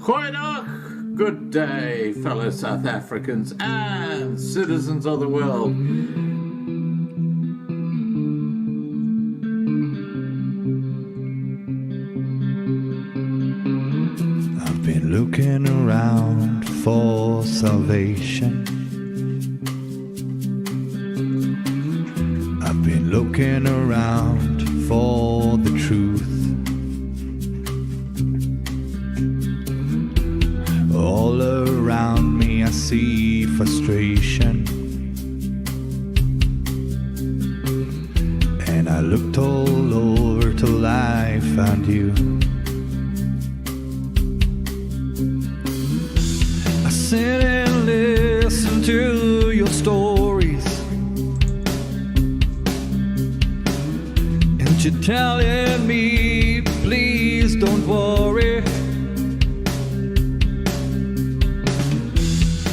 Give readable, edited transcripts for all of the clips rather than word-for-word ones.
Goeiedag, good day, fellow South Africans and citizens of the world. I've been looking around for salvation. I've been looking around for the truth. All around me I see frustration, and I looked all over till I found you. I sit and listen to your stories, and you're telling me, please don't worry.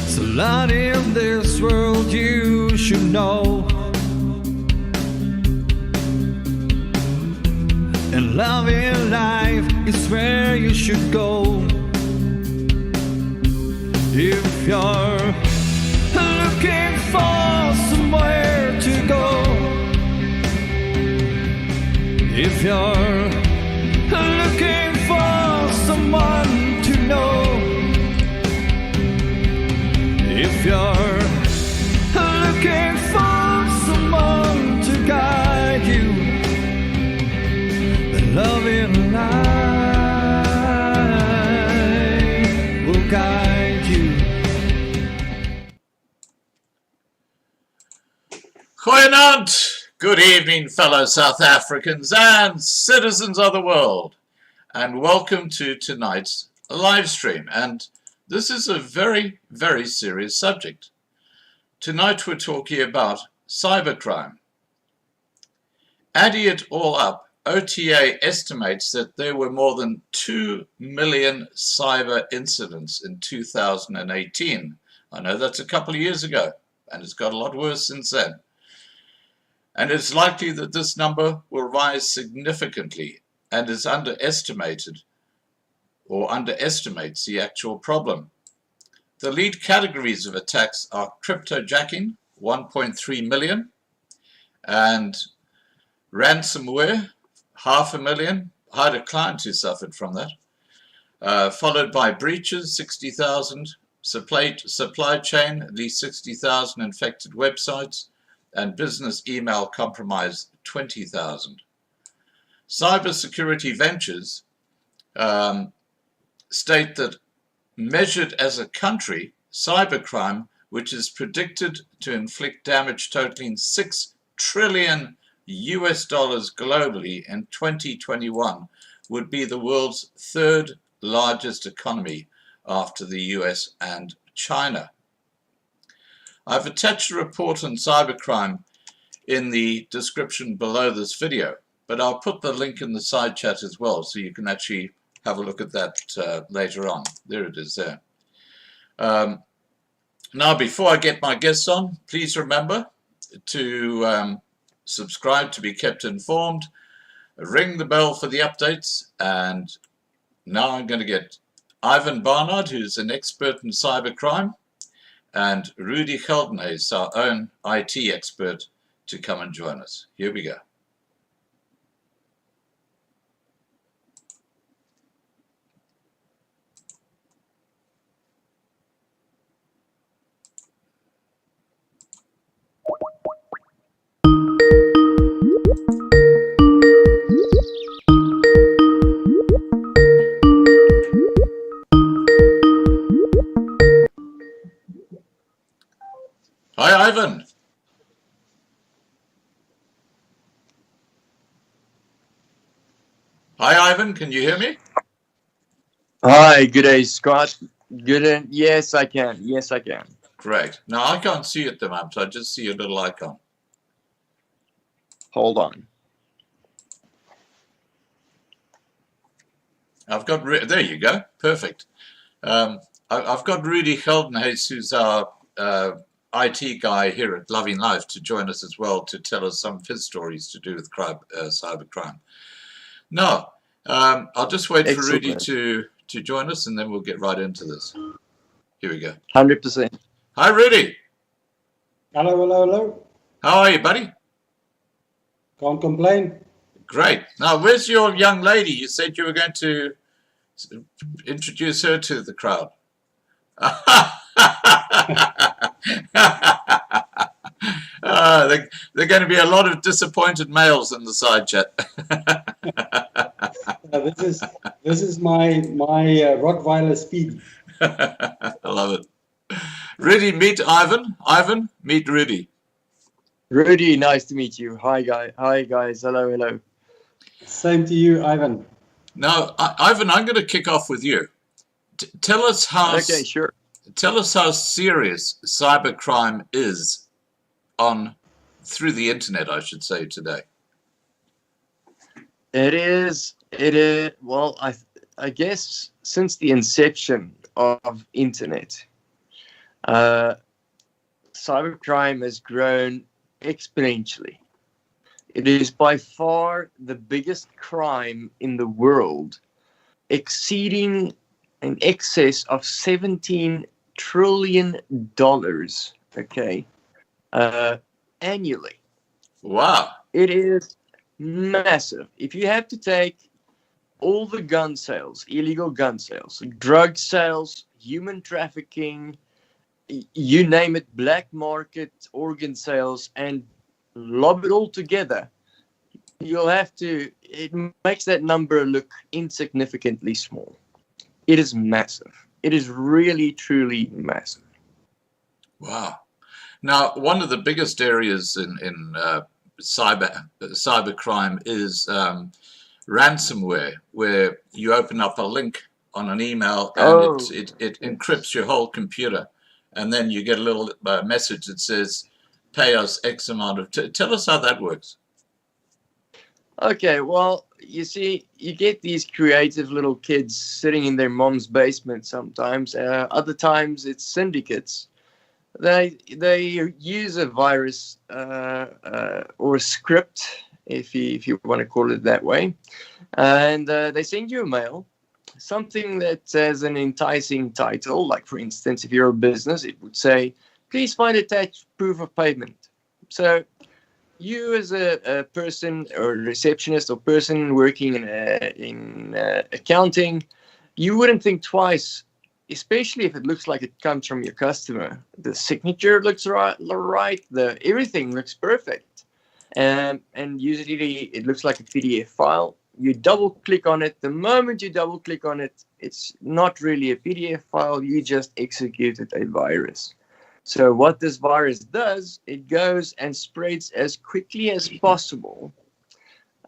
There's a lot in this world you should know, and love in life is where you should go. If you're looking for somewhere to go, if you're looking for someone to know, if you're looking for someone to guide you, then love in life will guide you. Goeienaand, good evening, fellow South Africans and citizens of the world, and welcome to tonight's live stream. And this is a very, very serious subject. Tonight we're talking about cybercrime. Adding it all up, OTA estimates that there were more than 2 million cyber incidents in 2018. I know that's a couple of years ago, and it's got a lot worse since then. And it's likely that this number will rise significantly and is underestimated or underestimates the actual problem. The lead categories of attacks are cryptojacking, 1.3 million, and ransomware, 500,000. I had a client who suffered from that, followed by breaches, 60,000, supply chain, at least 60,000 infected websites, and business email compromise, 20,000. Cybersecurity Ventures state that measured as a country, cybercrime, which is predicted to inflict damage totaling $6 trillion globally in 2021, would be the world's third largest economy after the US and China. I've attached a report on cybercrime in the description below this video, but I'll put the link in the side chat as well, so you can actually have a look at that later on. There it is there. Now, before I get my guests on, please remember to subscribe to be kept informed, ring the bell for the updates, and now I'm going to get Ivan Barnard, who's an expert in cybercrime, and Rudi Geldenhuys, our own IT expert, to come and join us. Here we go. Hi, Ivan. Hi, Ivan. Can you hear me? Hi, good day, Scott. Yes, I can. Yes, I can. Great. Now, I can't see at the moment, so I just see a little icon. Hold on. I've got, there you go. Perfect. I've got Rudi Geldenhuys, who's our IT guy here at Loving Life, to join us as well to tell us some of his stories to do with cybercrime. Now, I'll just wait for Rudi to join us, and then we'll get right into this. Here we go. 100%. Hi, Rudi. Hello, hello, hello. How are you, buddy? Can't complain. Great. Now, where's your young lady? You said you were going to introduce her to the crowd. There are going to be a lot of disappointed males in the side chat. This is my Rottweiler Speedy. I love it. Rudi, meet Ivan. Ivan, meet Rudi. Rudi, nice to meet you. Hi, guys. Hello, hello. Same to you, Ivan. Now, Ivan, I'm going to kick off with you. Tell us how. Okay, sure. Tell us how serious cybercrime is through the internet, I should say, today. It is. Well, I guess since the inception of internet, cybercrime has grown exponentially. It is by far the biggest crime in the world, exceeding in excess of $17 trillion, okay, annually. Wow. It is massive. If you have to take all the gun sales, illegal gun sales, drug sales, human trafficking, you name it, black market, organ sales, and lob it all together, you'll have to, it makes that number look insignificantly small. It is massive. It is really, truly massive. Wow. Now, one of the biggest areas in cybercrime is ransomware, where you open up a link on an email and it encrypts your whole computer. And then you get a little message that says, pay us X amount of... Tell us how that works. Okay, well, you see, you get these creative little kids sitting in their mom's basement sometimes. Other times it's syndicates. They use a virus or a script, if you want to call it that way, and they send you a mail, something that has an enticing title. Like, for instance, if you're a business, it would say, please find attached proof of payment. So you as a person or receptionist or person working in accounting, you wouldn't think twice, especially if it looks like it comes from your customer. The signature looks right, everything looks perfect. And usually it looks like a PDF file. You double click on it. The moment you double click on it, it's not really a PDF file. You just executed a virus. So what this virus does, it goes and spreads as quickly as possible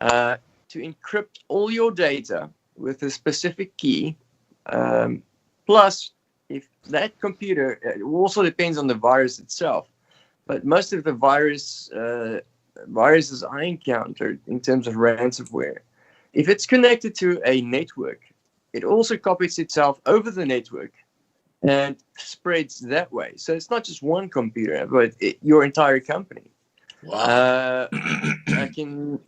to encrypt all your data with a specific key. Plus, if that computer, it also depends on the virus itself, but most of the viruses I encountered in terms of ransomware, if it's connected to a network, it also copies itself over the network and spreads that way. So it's not just one computer, but your entire company. Wow. And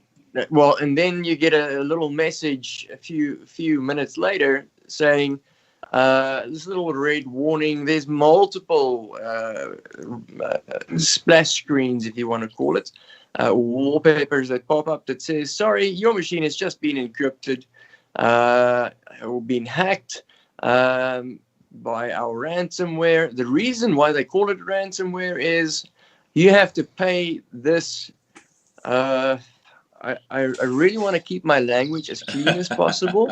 then you get a little message a few minutes later saying, this little red warning, there's multiple splash screens, if you want to call it, wallpapers that pop up that says, sorry, your machine has just been encrypted or been hacked by our ransomware. The reason why they call it ransomware is you have to pay this. I really want to keep my language as clean as possible.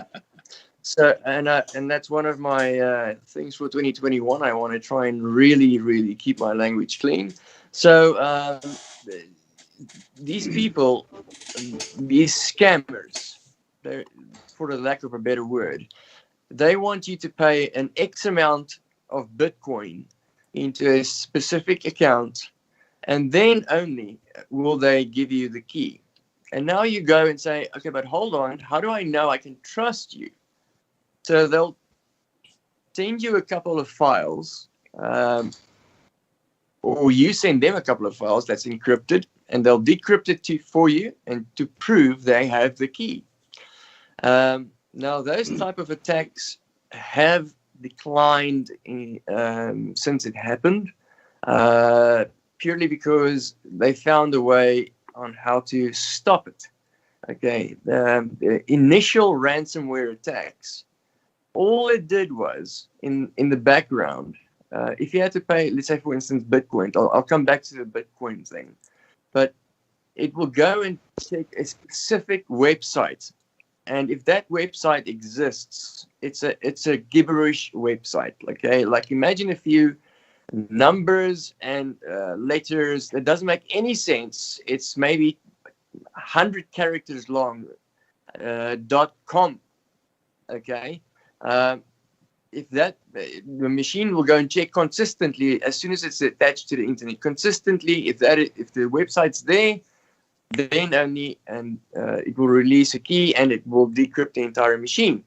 So, and that's one of my things for 2021. I want to try and really, really keep my language clean. So these people, these scammers, for the lack of a better word, they want you to pay an X amount of Bitcoin into a specific account, and then only will they give you the key. And now you go and say, okay, but hold on, how do I know I can trust you? So they'll send you a couple of files, or you send them a couple of files that's encrypted, and they'll decrypt it for you and to prove they have the key. Now, those type of attacks have declined since it happened, purely because they found a way on how to stop it. Okay, the initial ransomware attacks, all it did was in the background, if you had to pay, let's say for instance Bitcoin, I'll come back to the Bitcoin thing, but it will go and check a specific website, and if that website exists, it's a gibberish website. Okay, like imagine a few numbers and letters that doesn't make any sense. It's maybe 100 characters long. .com. Okay. If that the machine will go and check consistently as soon as it's attached to the internet consistently. If the website's there, then only, and it will release a key and it will decrypt the entire machine.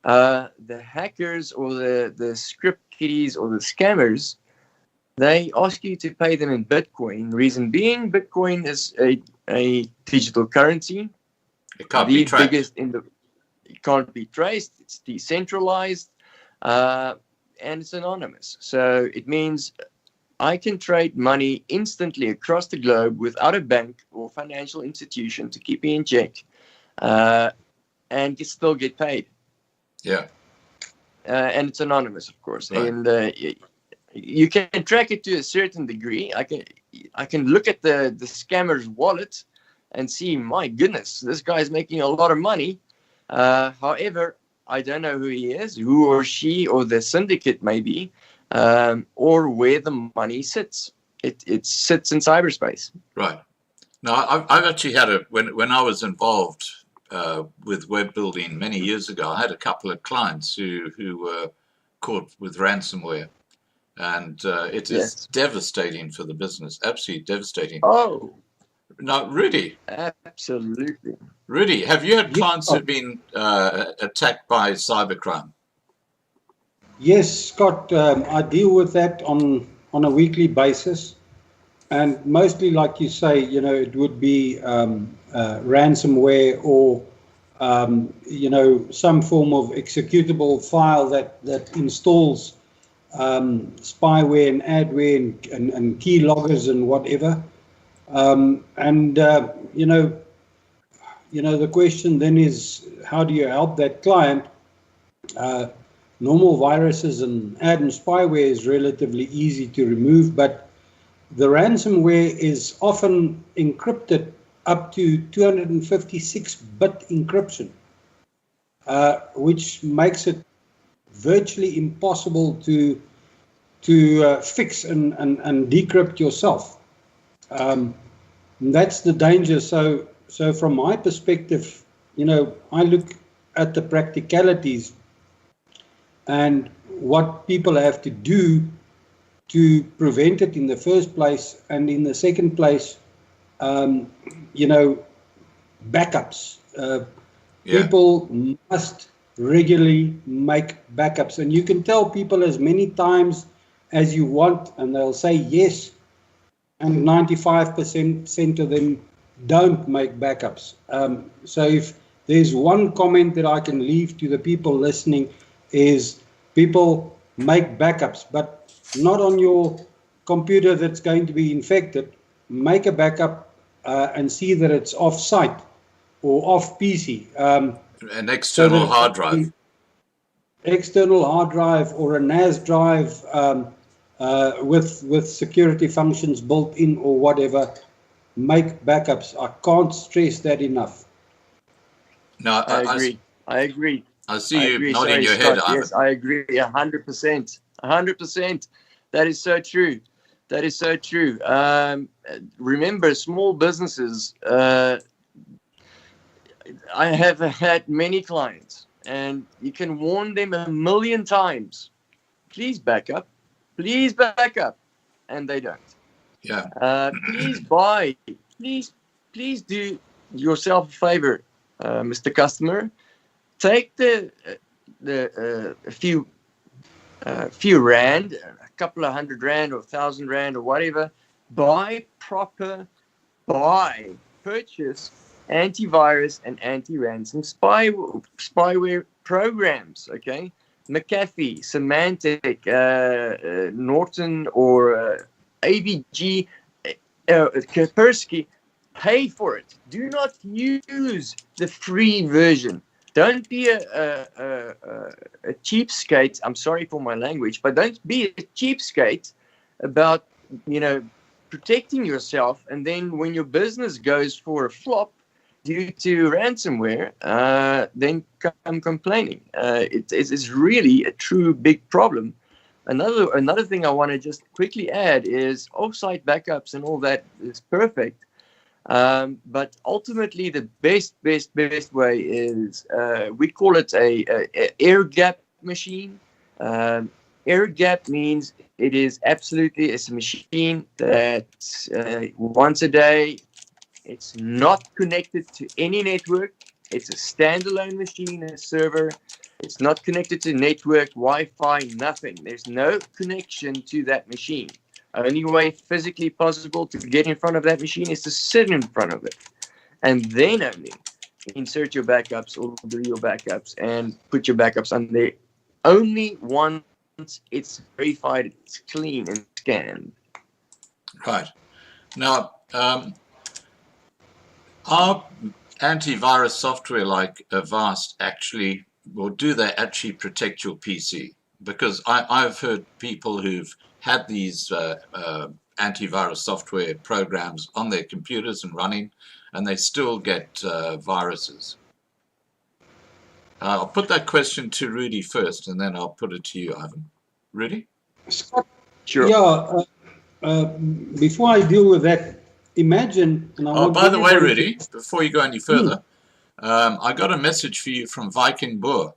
The hackers or the script kiddies or the scammers, they ask you to pay them in Bitcoin. Reason being, Bitcoin is a digital currency. It can't be tracked. It can't be traced. It's decentralized, and it's anonymous. So it means I can trade money instantly across the globe without a bank or financial institution to keep me in check, and still get paid. Yeah. And it's anonymous, of course. Right. And you can track it to a certain degree. I can look at the scammer's wallet and see, my goodness, this guy's making a lot of money. However, I don't know who he is, who or she or the syndicate maybe, or where the money sits. It sits in cyberspace. Right. Now, I've actually had when I was involved with web building many years ago, I had a couple of clients who were caught with ransomware, and it is devastating for the business. Absolutely devastating. Oh. Now, Rudi. Absolutely. Rudi, have you had clients who've been attacked by cybercrime? Yes, Scott, I deal with that on a weekly basis. And mostly, like you say, it would be ransomware or, some form of executable file that installs spyware and adware and key loggers and whatever. The question then is, how do you help that client? Normal viruses and spyware is relatively easy to remove, but the ransomware is often encrypted up to 256-bit encryption, which makes it virtually impossible to fix and decrypt yourself. That's the danger. So from my perspective, I look at the practicalities and what people have to do to prevent it in the first place, and in the second place, backups. People must regularly make backups, and you can tell people as many times as you want, and they'll say yes, and 95% of them don't make backups. So if there's one comment that I can leave to the people listening, is people make backups, but not on your computer that's going to be infected. Make a backup and see that it's off-site or off PC. An external hard drive. External hard drive or a NAS drive with security functions built in or whatever. Make backups. I can't stress that enough. No, I agree. I see you nodding your head. Yes, I agree 100%. 100%. That is so true. That is so true. Remember, small businesses, I have had many clients, and you can warn them 1,000,000 times. Please back up. Please back up. And they don't. Yeah. Please buy. Please do yourself a favor, Mr. Customer. Take the few rand, a couple of $100 or 1,000 rand or whatever. Purchase antivirus and anti-ransom spyware programs, okay? McAfee, Symantec, Norton, or AVG, Kaspersky, pay for it. Do not use the free version. Don't be a cheapskate. I'm sorry for my language, but don't be a cheapskate about, protecting yourself. And then when your business goes for a flop due to ransomware, then come complaining. It's really a true big problem. Another thing I want to just quickly add is offsite backups and all that is perfect. But ultimately, the best way is we call it a air gap machine. Air gap means it's a machine that once a day, it's not connected to any network. It's a standalone machine, a server. It's not connected to network, Wi-Fi, nothing. There's no connection to that machine. Only way physically possible to get in front of that machine is to sit in front of it. And then only insert your backups or do your backups and put your backups on there. Only once it's verified, it's clean and scanned. Right. Now, are antivirus software like Avast actually, or do they actually protect your PC? Because I've heard people who've had these antivirus software programs on their computers and running, and they still get viruses. I'll put that question to Rudi first, and then I'll put it to you, Ivan. Rudi? Scott, Sure. yeah, before I deal with that, imagine... And I Oh, want by the way, everybody Rudi, before you go any further, I got a message for you from Viking Boer.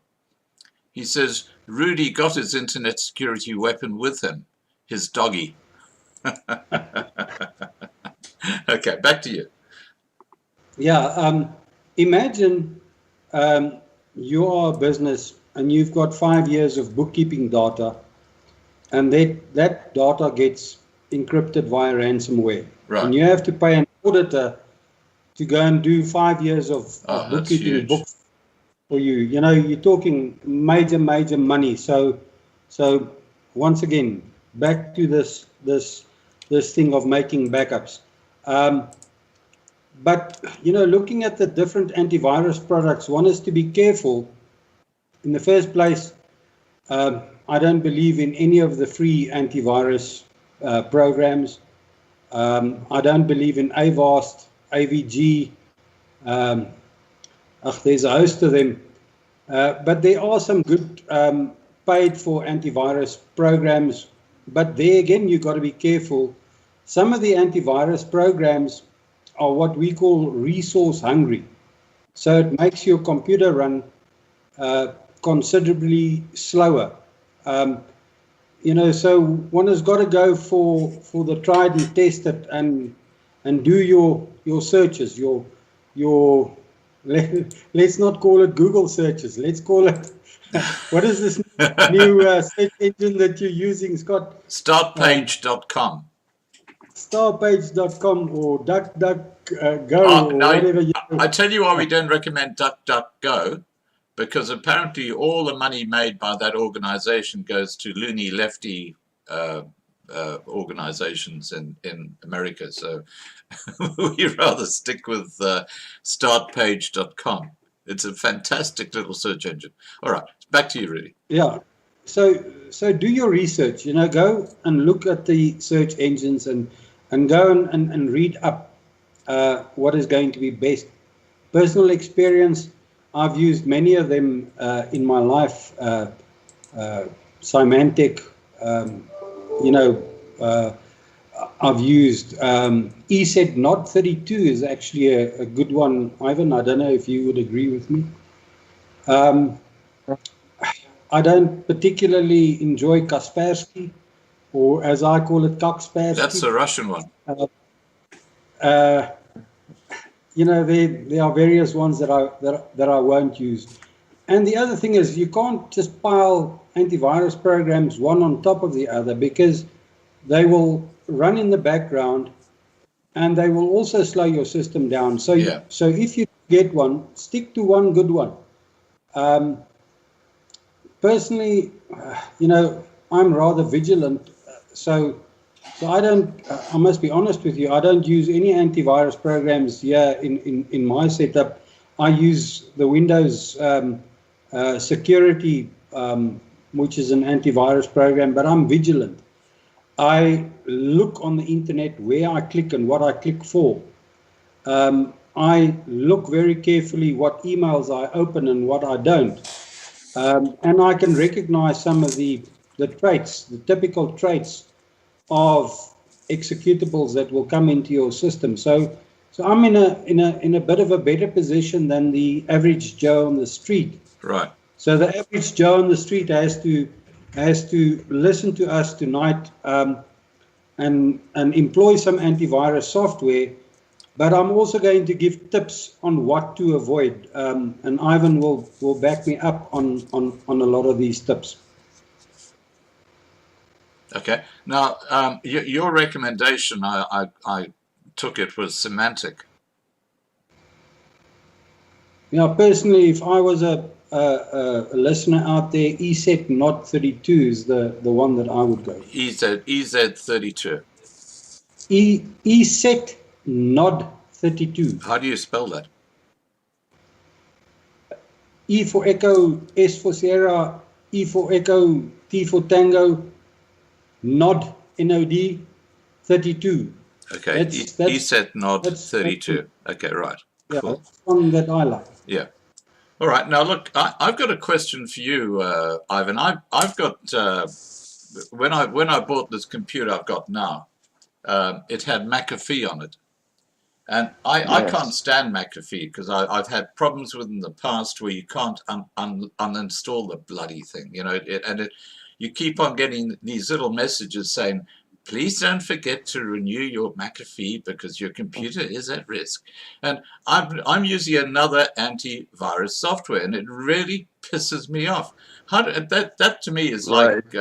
He says, Rudi got his internet security weapon with him, his doggy. Okay, back to you. Yeah, imagine you are a business and you've got 5 years of bookkeeping data, and that data gets encrypted via ransomware. Right. And you have to pay an auditor to go and do 5 years of bookkeeping books for you. You're talking major money. So once again, back to this thing of making backups. But looking at the different antivirus products, one is to be careful. In the first place, I don't believe in any of the free antivirus programs. I don't believe in Avast, AVG. There's a host of them. But there are some good paid for antivirus programs. But there again, you've got to be careful. Some of the antivirus programs are what we call resource hungry. So it makes your computer run considerably slower. So one has got to go for the tried and tested and do your searches, your let's not call it Google searches. Let's call it, what is this new search engine that you're using, Scott? Startpage.com. Startpage.com or DuckDuckGo or whatever. I tell you why we don't recommend DuckDuckGo, because apparently all the money made by that organization goes to loony lefty organizations in America. So we rather stick with startpage.com. It's a fantastic little search engine. All right, back to you, Rudi. Yeah. So do your research, go and look at the search engines and go and read up what is going to be best. Personal experience, I've used many of them in my life. Symantec, I've used ESET Not 32 is actually a good one. Ivan, I don't know if you would agree with me. I don't particularly enjoy Kaspersky, or as I call it, Kakspersky. That's the Russian one. There are various ones that I won't use. And the other thing is, you can't just pile antivirus programs one on top of the other, because they will run in the background and they will also slow your system down. So if you get one, stick to one good one. personally, I'm rather vigilant. So I don't. I must be honest with you. I don't use any antivirus programs here in my setup. I use the Windows security, which is an antivirus program. But I'm vigilant. I look on the internet where I click and what I click for. I look very carefully what emails I open and what I don't. And I can recognize some of the traits, the typical traits of executables that will come into your system. So I'm in a bit of a better position than the average Joe on the street. Right. So the average Joe on the street has to listen to us tonight and employ some antivirus software. But I'm also going to give tips on what to avoid, and Ivan will back me up on a lot of these tips. Okay. Now, your recommendation, I took it, was semantic. Yeah, personally, if I was a listener out there, ESET Nod 32 is the one that I would go. EZ 32. ESET Nod 32. How do you spell that? E for Echo, S for Sierra, E for Echo, T for Tango, Nod, N-O-D, 32. Okay, ESET Nod 32. Okay, right. Yeah, cool. that's one that I like. Yeah. All right. Now, look, I've got a question for you, Ivan. I've got, when I bought this computer I've got now, it had McAfee on it. And I can't stand McAfee because I've had problems with in the past where you can't uninstall the bloody thing, you keep on getting these little messages saying, please don't forget to renew your McAfee because your computer is at risk. And I'm using another antivirus software, and it really pisses me off. That to me is like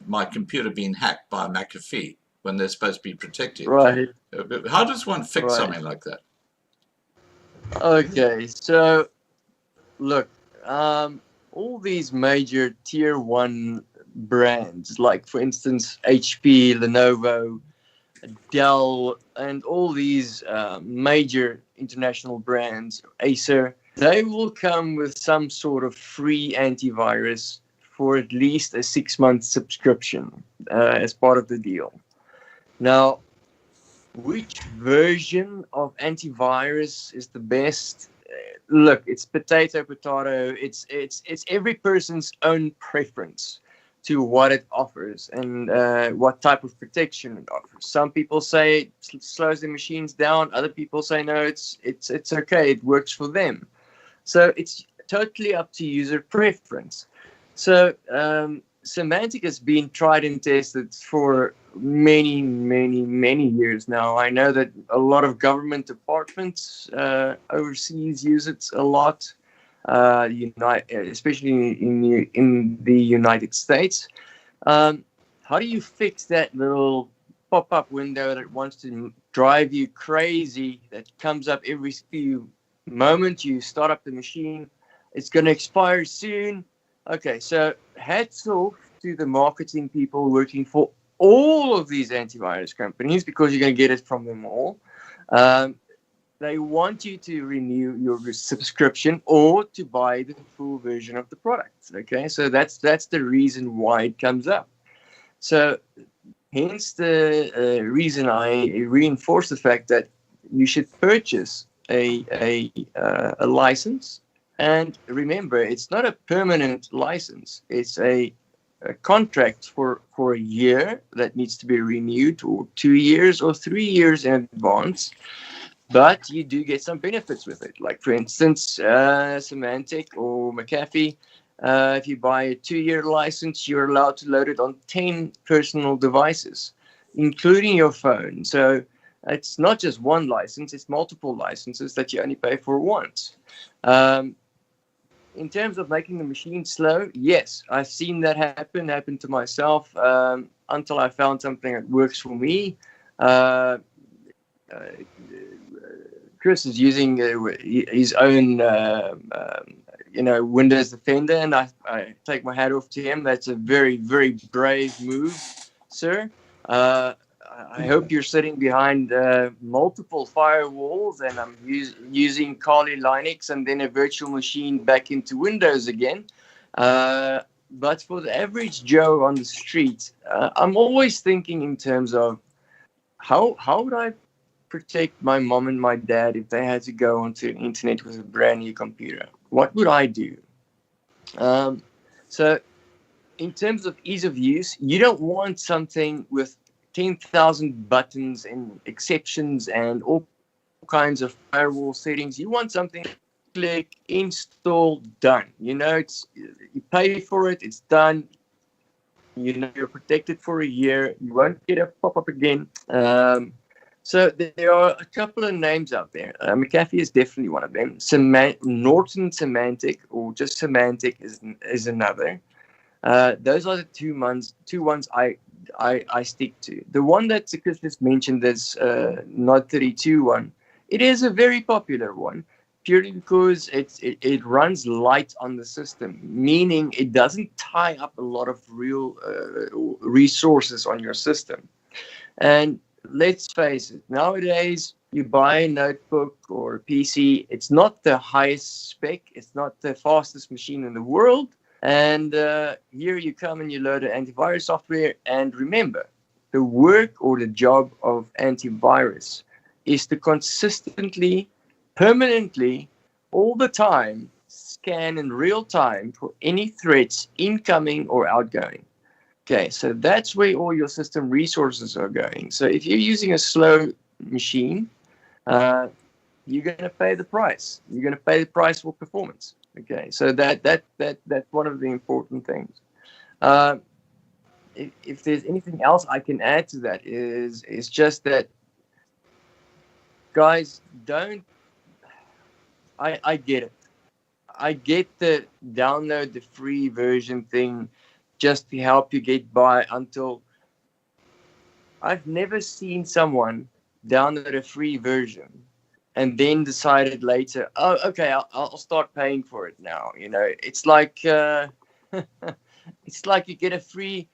my computer being hacked by McAfee when they're supposed to be protected. Right. How does one fix something like that? Okay, so look, all these major tier 1 brands, like for instance HP, Lenovo, Dell, and all these major international brands, Acer, they will come with some sort of free antivirus for at least a 6-month subscription as part of the deal. Now, which version of antivirus is the best? Look, it's potato. It's every person's own preference to what it offers and what type of protection it offers. Some people say it slows the machines down. Other people say no, it's okay. It works for them. So it's totally up to user preference. So Semantic has been tried and tested for many years now. I know that a lot of government departments overseas use it a lot, especially in the United States. How do you fix that little pop-up window that wants to drive you crazy, that comes up every few moments you start up the machine? It's going to expire soon. Okay, so hats off to the marketing people working for all of these antivirus companies, because you're going to get it from them all. They want you to renew your subscription or to buy the full version of the product. Okay, so that's the reason why it comes up. So hence the reason I reinforce the fact that you should purchase a license. And remember, it's not a permanent license. It's a contract for a year that needs to be renewed, or 2 years or 3 years in advance. But you do get some benefits with it. Like, for instance, Semantic or McAfee, if you buy a 2-year license, you're allowed to load it on 10 personal devices, including your phone. So it's not just one license, it's multiple licenses that you only pay for once. In terms of making the machine slow, yes, I've seen that happen to myself, until I found something that works for me. Chris is using his own Windows Defender, and I take my hat off to him. That's a very, very brave move, sir. I hope you're sitting behind multiple firewalls, and I'm using Kali Linux and then a virtual machine back into Windows again. But for the average Joe on the street, I'm always thinking in terms of how would I protect my mom and my dad if they had to go onto the internet with a brand new computer? What would I do? So in terms of ease of use, you don't want something with 10,000 buttons and exceptions and all kinds of firewall settings. You want something, click, install, done. You pay for it, it's done. You're protected for a year. You won't get a pop-up again. So there are a couple of names out there. McAfee is definitely one of them. Norton Symantec, or just Symantec, is another. Those are the two ones I stick to. The one that Chris just mentioned, this Node 32 one, it is a very popular one, purely because it runs light on the system, meaning it doesn't tie up a lot of real resources on your system. And let's face it, nowadays you buy a notebook or a PC, it's not the highest spec, it's not the fastest machine in the world. And here you come and you load an antivirus software. And remember, the work or the job of antivirus is to consistently, permanently, all the time, scan in real time for any threats incoming or outgoing. Okay, so that's where all your system resources are going. So if you're using a slow machine, you're going to pay the price. You're going to pay the price for performance. Okay, so that's one of the important things. If there's anything else I can add to that is just that, guys, don't. I get it. I get the download the free version thing just to help you get by until. I've never seen someone download a free version and then decided later, oh, okay, I'll start paying for it now. It's like it's like you get a free,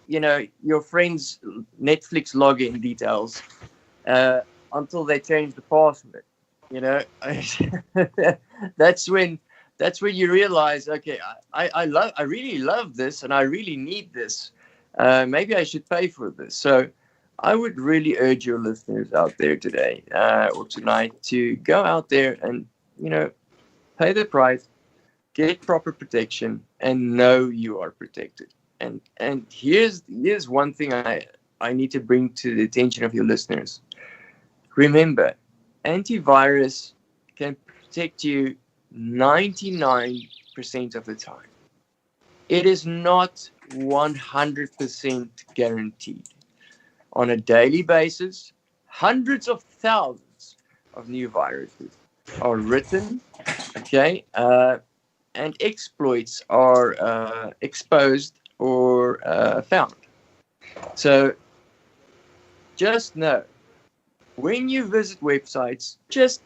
your friend's Netflix login details until they change the password. That's when you realize, okay, I really love this and I really need this. Maybe I should pay for this. So I would really urge your listeners out there today or tonight to go out there and, pay the price, get proper protection, and know you are protected. And here's one thing I need to bring to the attention of your listeners. Remember, antivirus can protect you 99% of the time. It is not 100% guaranteed. On a daily basis, hundreds of thousands of new viruses are written, okay, and exploits are exposed or found. So just know, when you visit websites, just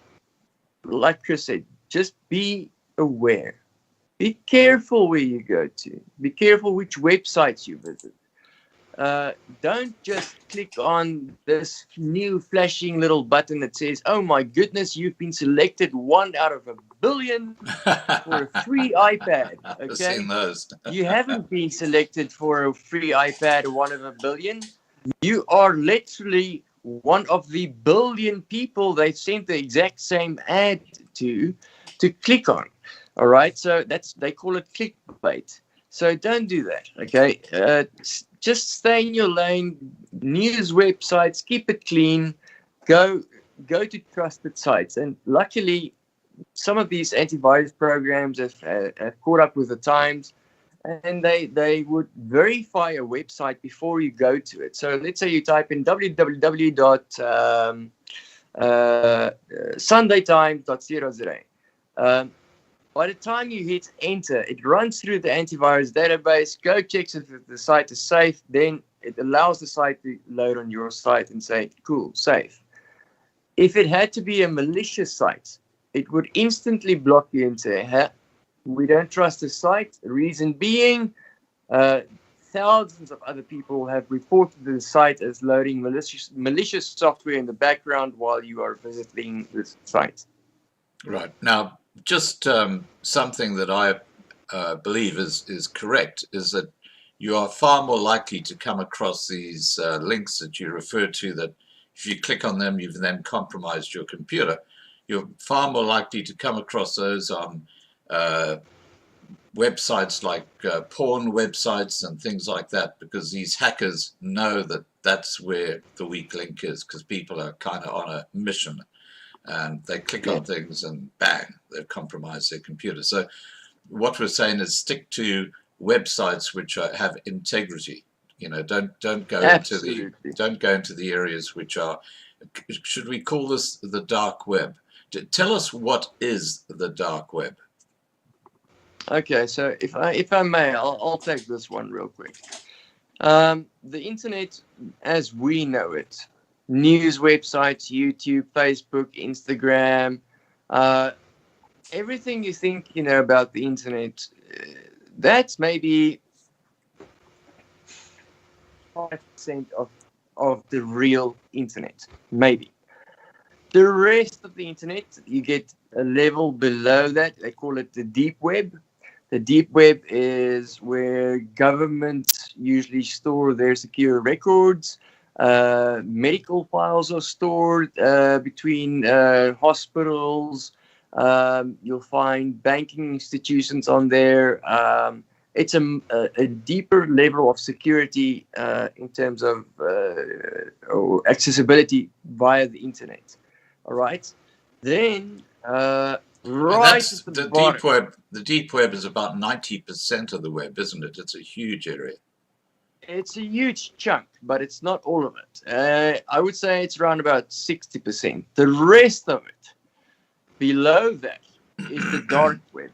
like Chris said, just be aware. Be careful where you go to. Be careful which websites you visit. Don't just click on this new flashing little button that says, oh my goodness, you've been selected 1 out of 1 billion for a free iPad. Okay? I've seen those. You haven't been selected for a free iPad 1 of 1 billion. You are literally one of the billion people they sent the exact same ad to click on. All right, so they call it clickbait. So don't do that, okay? Just stay in your lane. News websites, keep it clean. Go to trusted sites. And luckily, some of these antivirus programs have caught up with the times, and they would verify a website before you go to it. So let's say you type in www.sundaytimes.co.za. By the time you hit enter, it runs through the antivirus database, checks if the site is safe, then it allows the site to load on your site and say, cool, safe. If it had to be a malicious site, it would instantly block you and say, We don't trust the site. Reason being, thousands of other people have reported the site as loading malicious software in the background while you are visiting this site. Right. Now, just something that I believe is correct is that you are far more likely to come across these links that you refer to, that if you click on them, you've then compromised your computer. You're far more likely to come across those on websites like porn websites and things like that, because these hackers know that that's where the weak link is, because people are kind of on a mission and they click on things and bang, they've compromised their computer. So what we're saying is stick to websites which have integrity. You know, don't go into the areas which are, should we call this the dark web? Tell us, what is the dark web? Okay, so if I may, I'll take this one real quick. The internet as we know it, news websites, YouTube, Facebook, Instagram, everything you think you know about the internet, that's maybe 5% of the real internet, maybe. The rest of the internet, you get a level below that. They call it the deep web. The deep web is where governments usually store their secure records. Medical files are stored between hospitals. You'll find banking institutions on there. It's a deeper level of security in terms of accessibility via the internet. All right. Then right at the bottom, deep web. The deep web is about 90% of the web, isn't it? It's a huge area. It's a huge chunk, but it's not all of it. I would say it's around about 60%. The rest of it, below that, is the dark web.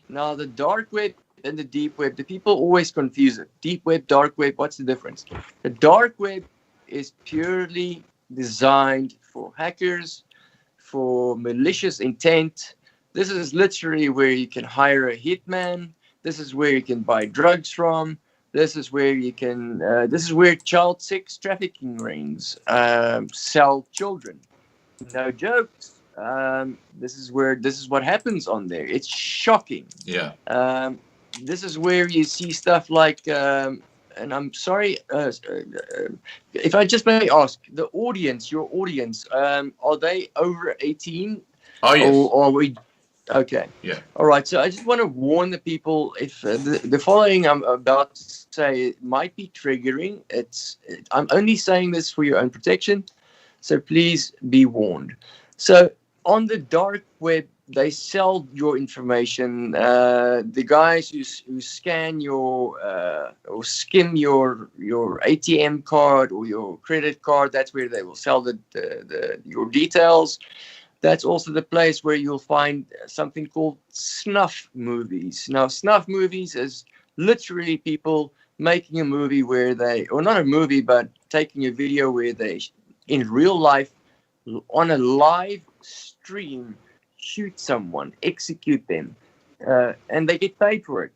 Now, the dark web and the deep web, the people always confuse it. Deep web, dark web, what's the difference? The dark web is purely designed for hackers, for malicious intent. This is literally where you can hire a hitman. This is where you can buy drugs from. This is where you can. This is where child sex trafficking rings sell children. No jokes. This is what happens on there. It's shocking. Yeah. This is where you see stuff like. And I'm sorry, if I just may ask, the audience, your audience, are they over 18? Oh, yes. Or are we? Okay. Yeah. All right. So I just want to warn the people, if the following I'm about to say might be triggering. I'm only saying this for your own protection. So please be warned. So on the dark web, they sell your information. The guys who scan your or skim your ATM card or your credit card, that's where they will sell your details. That's also the place where you'll find something called snuff movies. Now, snuff movies is literally people making a movie where they, or not a movie, but taking a video where they, in real life, on a live stream, shoot someone, execute them, and they get paid for it.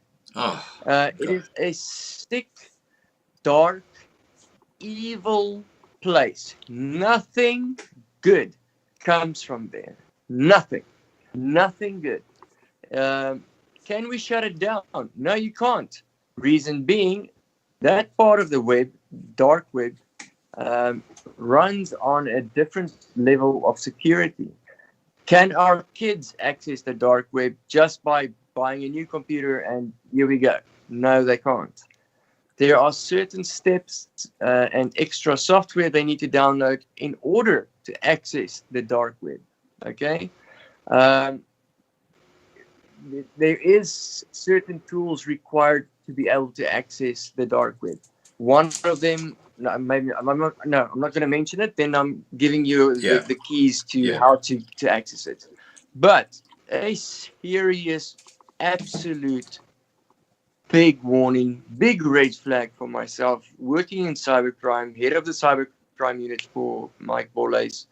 It is a sick, dark, evil place. Nothing good comes from there. Nothing good. Can we shut it down? No, you can't. Reason being, that part of the web, dark web, runs on a different level of security. Can our kids access the dark web just by buying a new computer and here we go? No, they can't. There are certain steps and extra software they need to download in order to access the dark web. Okay? There is certain tools required to be able to access the dark web. One of them, I'm not going to mention it. Then I'm giving you the keys to how to access it. But a serious, absolute, big warning, big red flag for myself. Working in cybercrime, head of the cybercrime unit for Mike Borlace.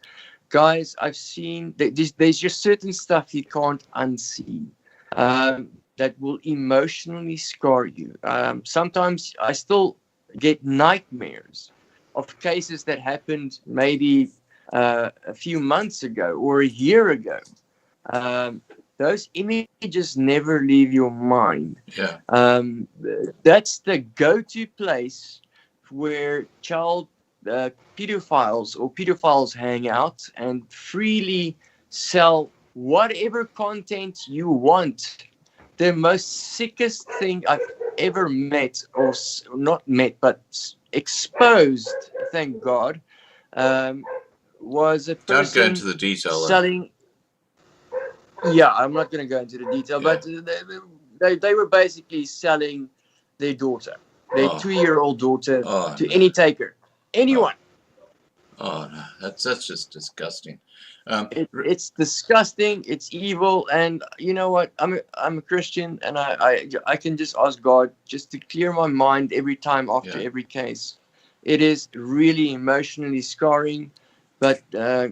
Guys, I've seen there's just certain stuff you can't unsee. that will emotionally scar you. Sometimes I still get nightmares of cases that happened maybe a few months ago or a year ago. Those images never leave your mind. Yeah. That's the go-to place where child pedophiles hang out and freely sell whatever content you want. The most sickest thing I've ever met, or not met, but exposed, thank God, was a person Don't go into the detail. selling. Yeah, I'm not going to go into the detail, Yeah. but they were basically selling their daughter, their 2-year-old daughter, to any taker, anyone. Oh no, that's just disgusting. It's disgusting. It's evil, and you know what? I'm a Christian, and I can just ask God just to clear my mind every time after every case. It is really emotionally scarring, but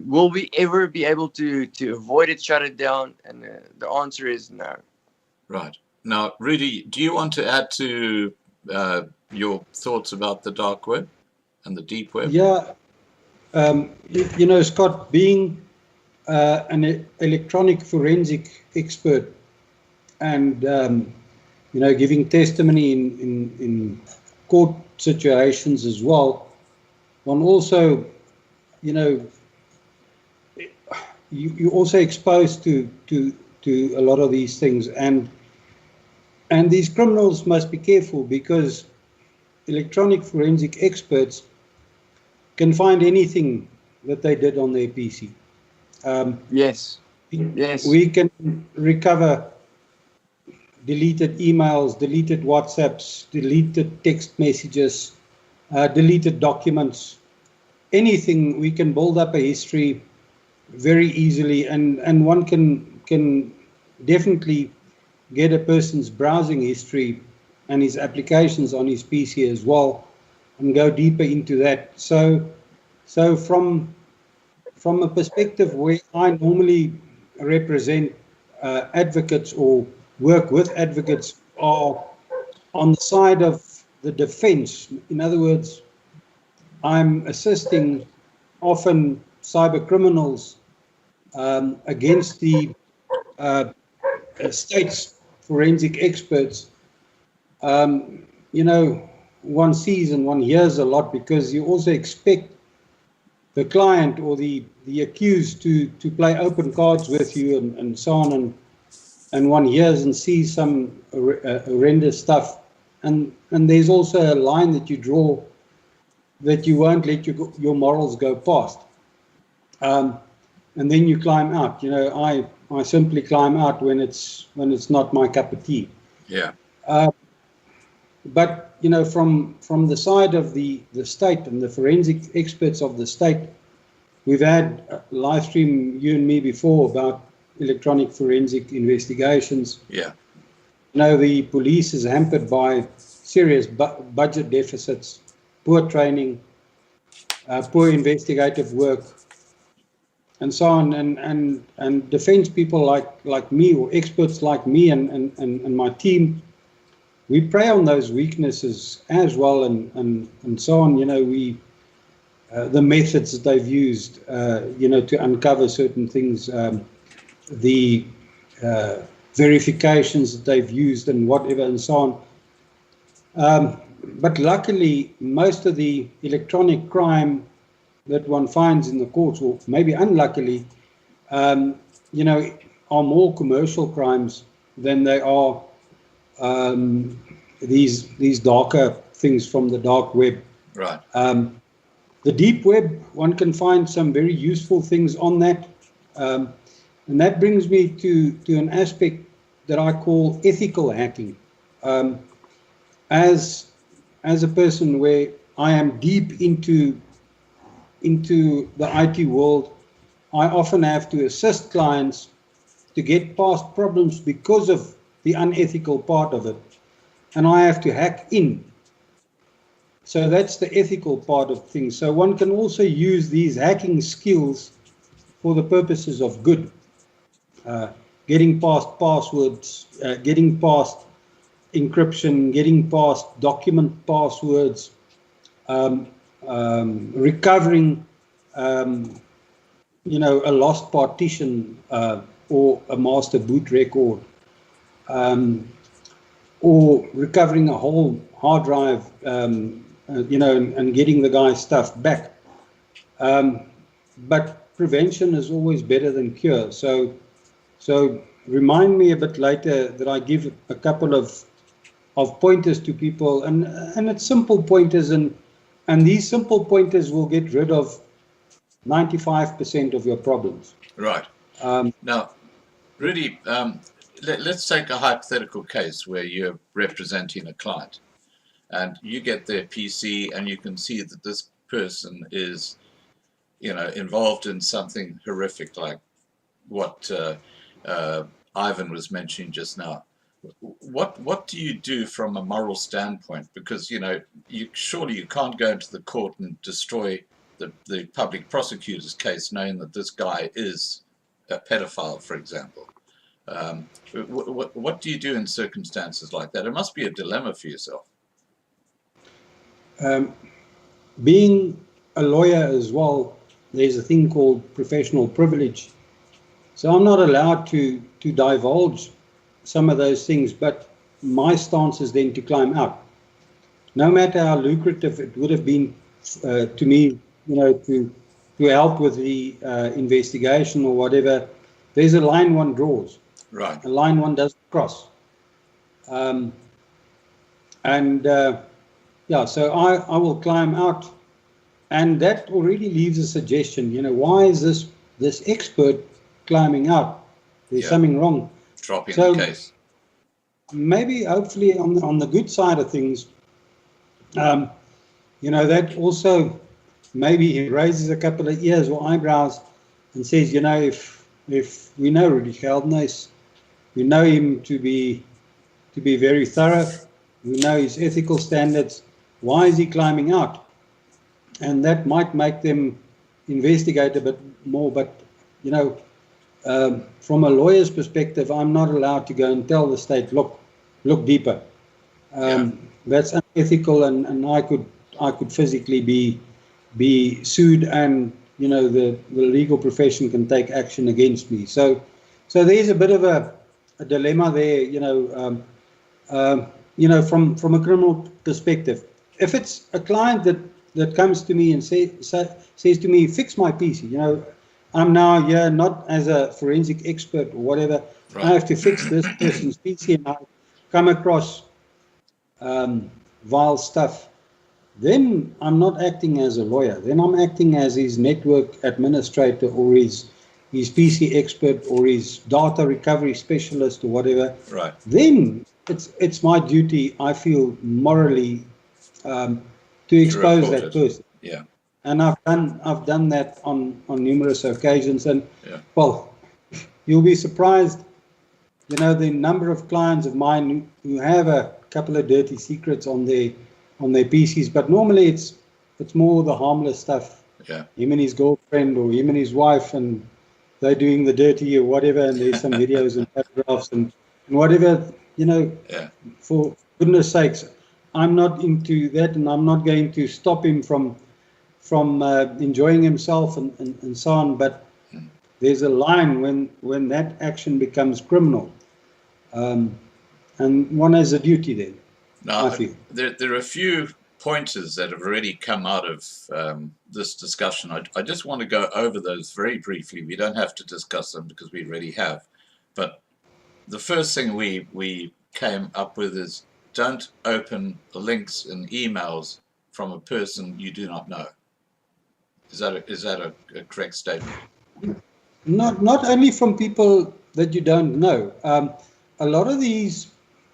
will we ever be able to avoid it, shut it down? And the answer is no. Right. Now, Rudi, do you want to add to your thoughts about the dark web and the deep web? Yeah. You know, Scott, being an electronic forensic expert and, you know, giving testimony in court situations as well, one also, you know, you're also exposed to a lot of these things, and these criminals must be careful, because electronic forensic experts can find anything that they did on their PC. Yes. We can recover deleted emails, deleted WhatsApps, deleted text messages, deleted documents, anything. We can build up a history very easily, and one can definitely get a person's browsing history and his applications on his PC as well, and go deeper into that. So from a perspective where I normally represent advocates or work with advocates are on the side of the defense. In other words, I'm assisting often cyber criminals against the state's forensic experts. You know, one sees and one hears a lot, because you also expect the client or the accused to play open cards with you and so on, and one hears and sees some horrendous stuff, and there's also a line that you draw that you won't let your morals go past, and then you climb out. You know, I simply climb out when it's not my cup of tea. Yeah. But you know, from the side of the state and the forensic experts of the state, we've had a live stream, you and me, before about electronic forensic investigations. Yeah. You know, the police is hampered by serious budget deficits, poor training, poor investigative work, and so on. And defense people like me, or experts like me and my team, we prey on those weaknesses as well, and so on. You know, the methods that they've used, you know, to uncover certain things, the verifications that they've used, and whatever, and so on. But luckily, most of the electronic crime that one finds in the courts, or maybe unluckily, you know, are more commercial crimes than they are these darker things from the dark web. Right. The deep web, one can find some very useful things on that, and that brings me to an aspect that I call ethical hacking. As a person where I am deep into the IT world, I often have to assist clients to get past problems because of the unethical part of it, and I have to hack in. So that's the ethical part of things. So one can also use these hacking skills for the purposes of good. getting past passwords, getting past encryption, getting past document passwords, recovering, a lost partition or a master boot record, or recovering a whole hard drive, and getting the guy's stuff back. But prevention is always better than cure. So remind me a bit later that I give a couple of pointers to people, and it's simple pointers, and these simple pointers will get rid of 95% of your problems. Right. Now, Rudi, let's take a hypothetical case where you're representing a client and you get their PC and you can see that this person is, involved in something horrific like what Ivan was mentioning just now. What do you do from a moral standpoint? Because, surely you can't go into the court and destroy the public prosecutor's case knowing that this guy is a pedophile, for example. What do you do in circumstances like that? It must be a dilemma for yourself. Being a lawyer as well, there's a thing called professional privilege. So I'm not allowed to divulge some of those things, but my stance is then to climb out. No matter how lucrative it would have been to me, to help with the investigation or whatever, there's a line one draws. Right. A line one doesn't cross. So I will climb out, and that already leaves a suggestion. Why is this expert climbing out? There's something wrong. Dropping the case. Maybe, hopefully, on the good side of things, that also maybe he raises a couple of ears or eyebrows and says, if we know Rudi Geldenhuys, we know him to be very thorough, we know his ethical standards, why is he climbing out? And that might make them investigate a bit more, but from a lawyer's perspective, I'm not allowed to go and tell the state, look deeper. That's unethical, and I could physically be sued, and the legal profession can take action against me. So there's a bit of a dilemma there, from a criminal perspective. If it's a client that comes to me and says to me, fix my PC, I'm now here not as a forensic expert or whatever. Right. I have to fix this person's PC, and I come across vile stuff. Then I'm not acting as a lawyer. Then I'm acting as his network administrator, or his PC expert, or his data recovery specialist, or whatever. Right. Then it's my duty, I feel, morally, to expose that person. Yeah. And I've done that on numerous occasions, and well, you'll be surprised, the number of clients of mine who have a couple of dirty secrets on their PCs, but normally it's more the harmless stuff. Yeah. Him and his girlfriend, or him and his wife, and they're doing the dirty or whatever, and there's some videos and photographs and whatever, for goodness sakes, I'm not into that, and I'm not going to stop him from enjoying himself and so on, but there's a line when that action becomes criminal, and one has a duty then. Now, I feel. There are a few pointers that have already come out of this discussion. I just want to go over those very briefly. We don't have to discuss them because we already have, but the first thing we came up with is, don't open links and emails from a person you do not know. Is that a correct statement? Not only from people that you don't know. A lot of these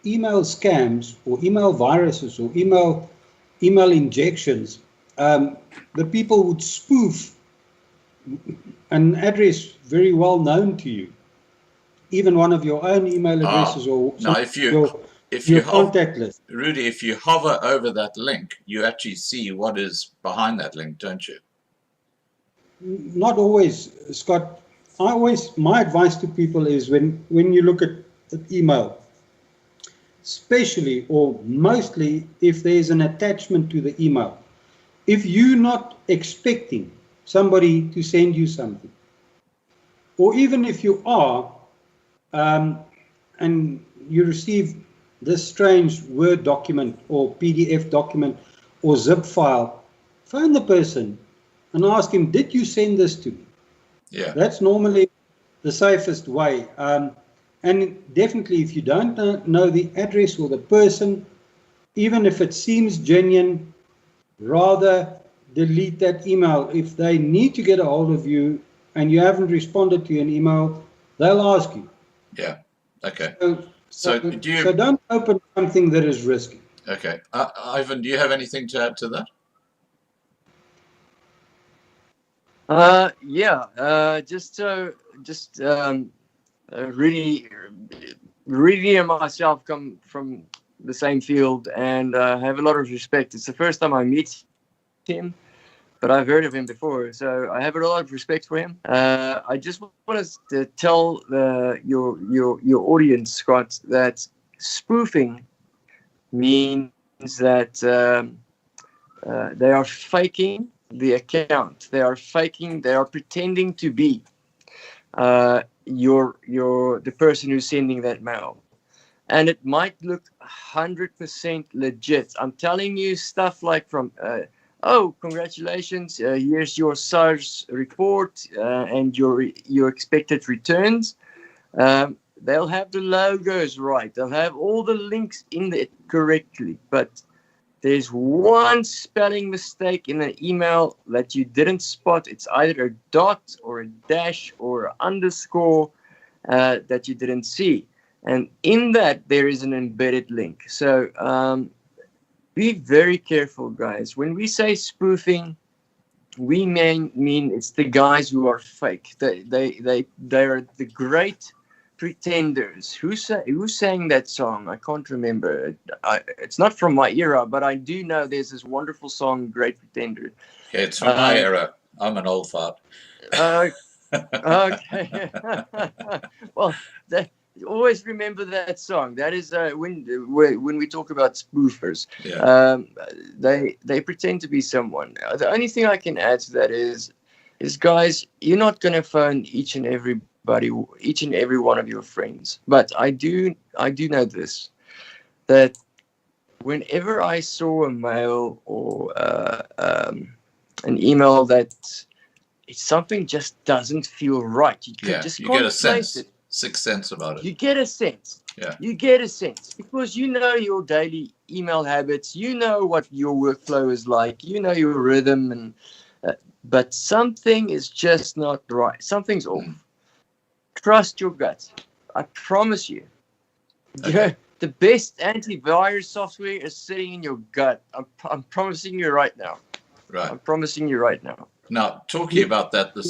email scams, or email viruses, or email injections, the people would spoof an address very well known to you, even one of your own email addresses, or now if you contact list. Rudi, if you hover over that link, you actually see what is behind that link, don't you? Not always, Scott. my advice to people is when you look at email, especially or mostly if there's an attachment to the email, if you're not expecting somebody to send you something, or even if you are, and you receive this strange Word document or PDF document or zip file, phone the person and ask him, did you send this to me? Yeah. That's normally the safest way. And definitely if you don't know the address or the person, even if it seems genuine, rather delete that email. If they need to get a hold of you and you haven't responded to an email, they'll ask you. Yeah. Okay. So don't open something that is risky. Okay. Ivan, do you have anything to add to that? Rudi and myself come from the same field and have a lot of respect. It's the first time I meet him, but I've heard of him before, so I have a lot of respect for him. I just want to tell your audience, Scott, that spoofing means that they are faking the account. They are pretending to be the person who's sending that mail. And it might look 100% legit. I'm telling you stuff like from, oh, congratulations, here's your SARS report and your expected returns. They'll have the logos right. They'll have all the links in there correctly. But there's one spelling mistake in an email that you didn't spot. It's either a dot or a dash or an underscore that you didn't see. And in that, there is an embedded link. So be very careful, guys. When we say spoofing, we mean it's the guys who are fake. They are the great pretenders. Who sang that song? I can't remember. It's not from my era, but I do know there's this wonderful song, Great Pretender. Yeah, it's from my era. I'm an old fart. Okay. Well, always remember that song. That is when we talk about spoofers. Yeah. They pretend to be someone. The only thing I can add to that is guys, you're not going to phone each and every one of your friends. But I do know this, that whenever I saw a mail or an email that something just doesn't feel right, you get a sense, sixth sense about it. You get a sense. Yeah. You get a sense because you know your daily email habits, you know what your workflow is like, you know your rhythm, and but something is just not right. Something's off. Trust your gut. I promise you. Okay. The best antivirus software is sitting in your gut. I'm promising you right now. Right. I'm promising you right now. Now, talking about that, the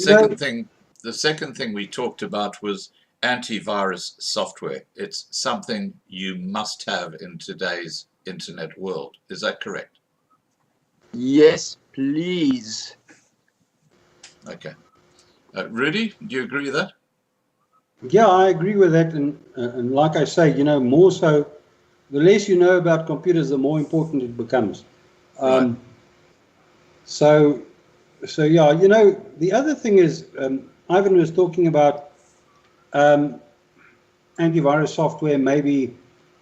second thing we talked about was antivirus software. It's something you must have in today's internet world. Is that correct? Yes, please. Okay. Rudi, do you agree with that? Yeah, I agree with that. And like I say, more so, the less you know about computers, the more important it becomes. Right. So yeah, the other thing is, Ivan was talking about antivirus software maybe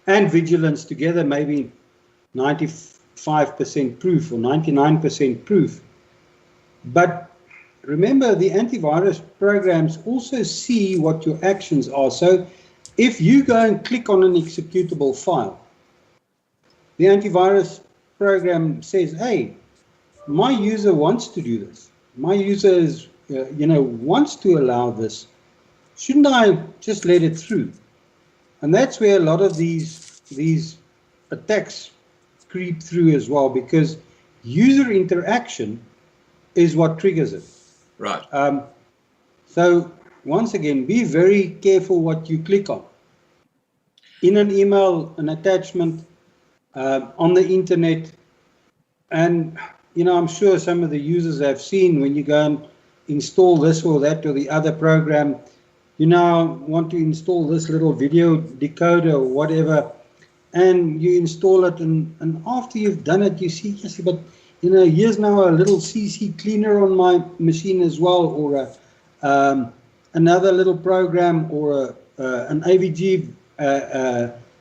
and vigilance together, maybe 95% proof or 99% proof. But remember, the antivirus programs also see what your actions are. So if you go and click on an executable file, the antivirus program says, hey, my user wants to do this. My user is, wants to allow this. Shouldn't I just let it through? And that's where a lot of these attacks creep through as well, because user interaction is what triggers it. Right. So once again, be very careful what you click on. In an email, an attachment, on the internet, and I'm sure some of the users have seen when you go and install this or that or the other program. You now want to install this little video decoder or whatever, and you install it, and after you've done it, you see, yes, but here's now a little CC cleaner on my machine as well, or another little program, or an AVG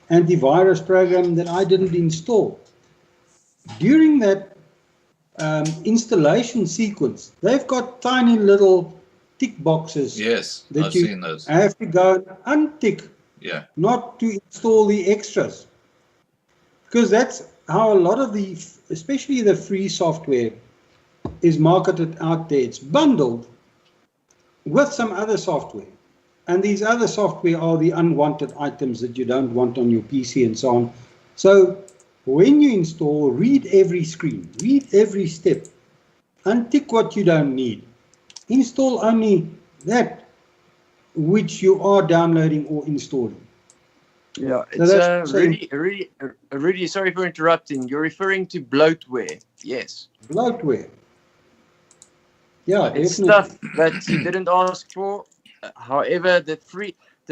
antivirus program that I didn't install. During that installation sequence, they've got tiny little tick boxes. Yes, that I've you seen those. have to go and untick, Yeah, not to install the extras. Because that's how a lot of especially the free software, is marketed out there. It's bundled with some other software. And these other software are the unwanted items that you don't want on your PC and so on. So when you install, read every screen, read every step, untick what you don't need. Install only that which you are downloading or installing. Yeah, So it's Rudi, sorry for interrupting. You're referring to bloatware. Yes. Bloatware. Yeah, It's definitely. stuff that you didn't ask for. However, the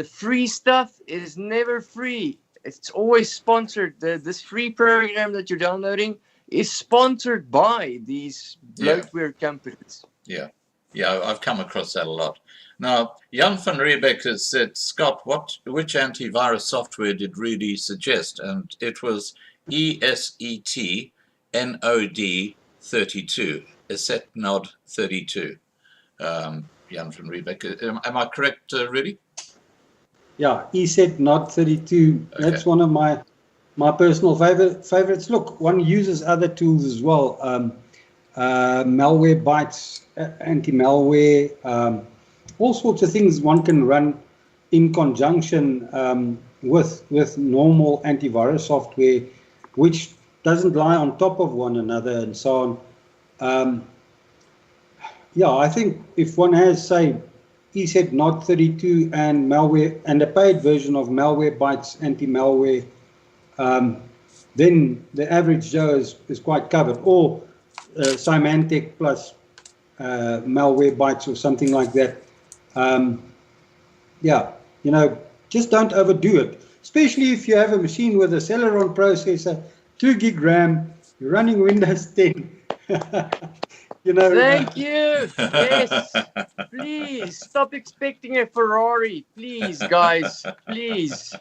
free stuff is never free. It's always sponsored. This free program that you're downloading is sponsored by these bloatware companies. yeah, I've come across that a lot. Now, Jan van Riebeck has said, Scott, which antivirus software did Rudi suggest? And it was ESET NOD 32, ESETNOD 32. Jan van Riebeck, am I correct, Rudi? Yeah, ESETNOD 32. Okay. That's one of my personal favorites. Look, one uses other tools as well. Malware bytes, anti-malware, all sorts of things one can run in conjunction with normal antivirus software, which doesn't lie on top of one another and so on. Yeah, I think if one has, say, ESETNOD 32 and malware and a paid version of malware bytes, anti-malware, then the average Joe is quite covered. Or Symantec plus malware bytes or something like that. Yeah, just don't overdo it. Especially if you have a machine with a Celeron processor, 2 gig RAM, you're running Windows 10. Thank you. Yes. Please stop expecting a Ferrari. Please, guys. Please.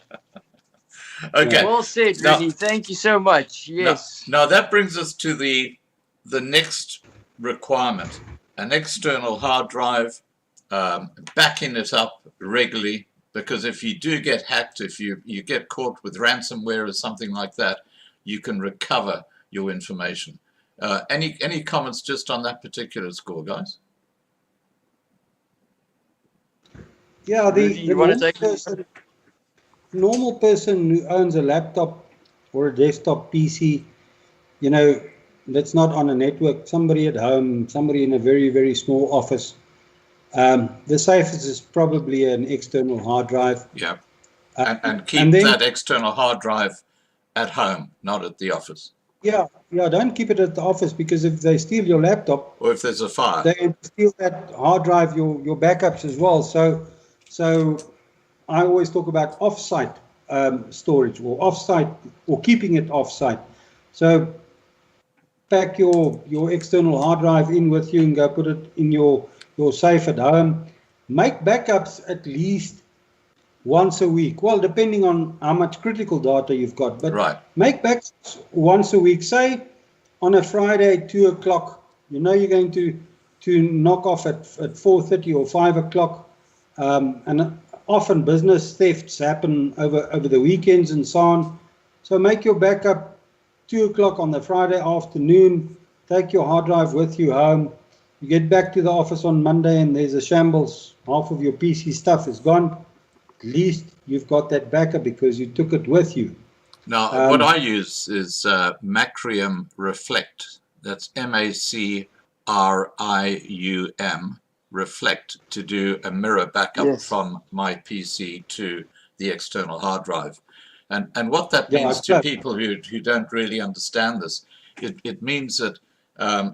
Okay. Well said, Rudi. Thank you so much. Yes. Now that brings us to the next requirement: an external hard drive, backing it up regularly. Because if you do get hacked, if you get caught with ransomware or something like that, you can recover your information. Any comments just on that particular score, guys? Yeah, the normal person who owns a laptop or a desktop PC, that's not on a network, somebody at home, somebody in a very, very small office, the safest is probably an external hard drive. Yeah, and keep that external hard drive at home, not at the office. Yeah, don't keep it at the office, because if they steal your laptop, or if there's a fire, they steal that hard drive, your backups as well. So I always talk about off-site storage, or off-site, or keeping it off-site. So pack your external hard drive in with you and go put it in your safe at home. Make backups at least once a week. Well, depending on how much critical data you've got, but make backups once a week. Say on a Friday, 2 o'clock, you're going to knock off at 4:30 or 5 o'clock, and often business thefts happen over the weekends and so on. So make your backup 2 o'clock on the Friday afternoon. Take your hard drive with you home. You get back to the office on Monday and there's a shambles. Half of your PC stuff is gone. At least you've got that backup because you took it with you. Now, what I use is Macrium Reflect. That's MACRIUM Reflect, to do a mirror backup from my PC to the external hard drive. And what that means to people who don't really understand this, it means that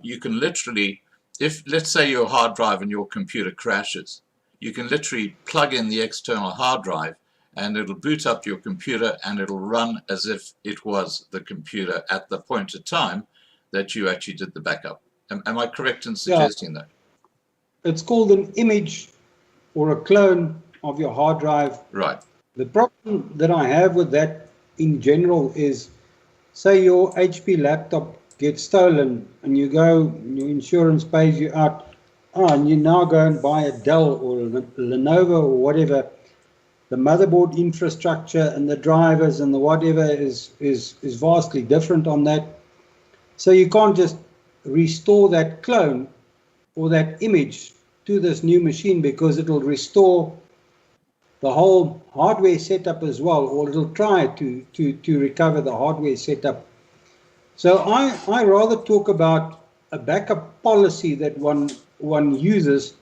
you can literally if, let's say, your hard drive and your computer crashes, you can literally plug in the external hard drive and it'll boot up your computer and it'll run as if it was the computer at the point of time that you actually did the backup. Am I correct in suggesting that? It's called an image or a clone of your hard drive. Right. The problem that I have with that in general is, say your HP laptop gets stolen and you go, your insurance pays you out, and you now go and buy a Dell or a Lenovo or whatever. The motherboard infrastructure and the drivers and the whatever is vastly different on that. So you can't just restore that clone or that image to this new machine, because it'll restore the whole hardware setup as well, or it'll try to recover the hardware setup. So I rather talk about a backup policy that one uses,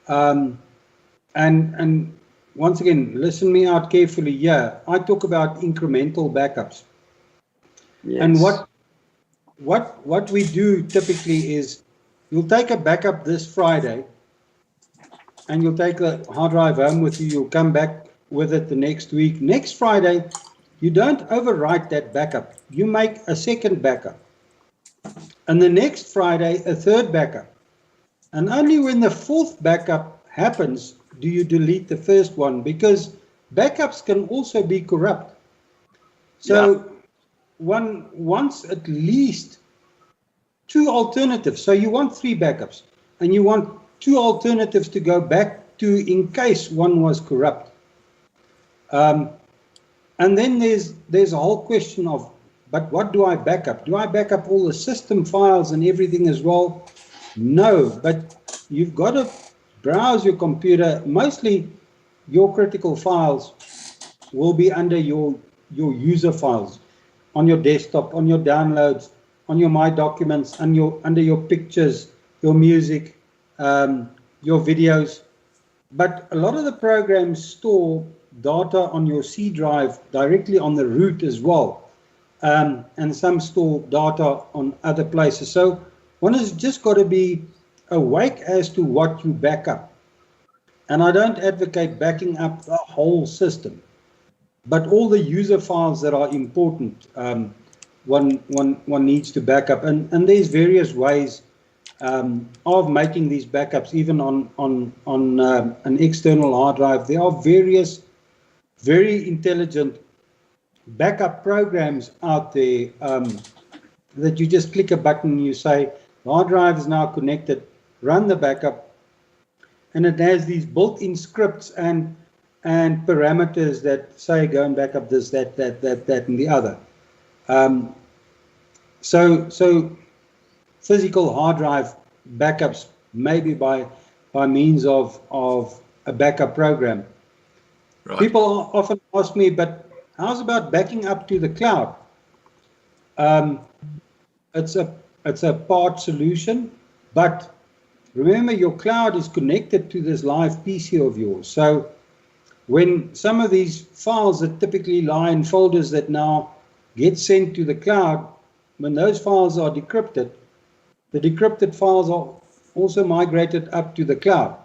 and once again, listen me out carefully here. I talk about incremental backups. Yes. And what we do typically is, you'll take a backup this Friday and you'll take the hard drive home with you. You'll come back with it the next week. Next Friday, you don't overwrite that backup. You make a second backup. And the next Friday, a third backup. And only when the fourth backup happens do you delete the first one, because backups can also be corrupt. So one wants at least 2 alternatives. So you want 3 backups, and you want 2 alternatives to go back to in case one was corrupt. And then there's a whole question of, but what do I back up? Do I back up all the system files and everything as well? No, but you've got to browse your computer. Mostly your critical files will be under your user files, on your desktop, on your downloads, on your My Documents, and under your pictures, your music, your videos. But a lot of the programs store data on your C drive directly on the root as well, and some store data on other places. So one has just got to be awake as to what you back up. And I don't advocate backing up the whole system, but all the user files that are important, one needs to back up. And there's various ways of making these backups, even on an external hard drive. There are various very intelligent backup programs out there that you just click a button and you say, the hard drive is now connected, run the backup, and it has these built-in scripts and parameters that say go and back up this, that, and the other. So physical hard drive backups, maybe by means of a backup program. Right. People often ask me, but how's about backing up to the cloud? It's a part solution, but remember, your cloud is connected to this live PC of yours. So when some of these files that typically lie in folders that now get sent to the cloud, when those files are decrypted, the decrypted files are also migrated up to the cloud.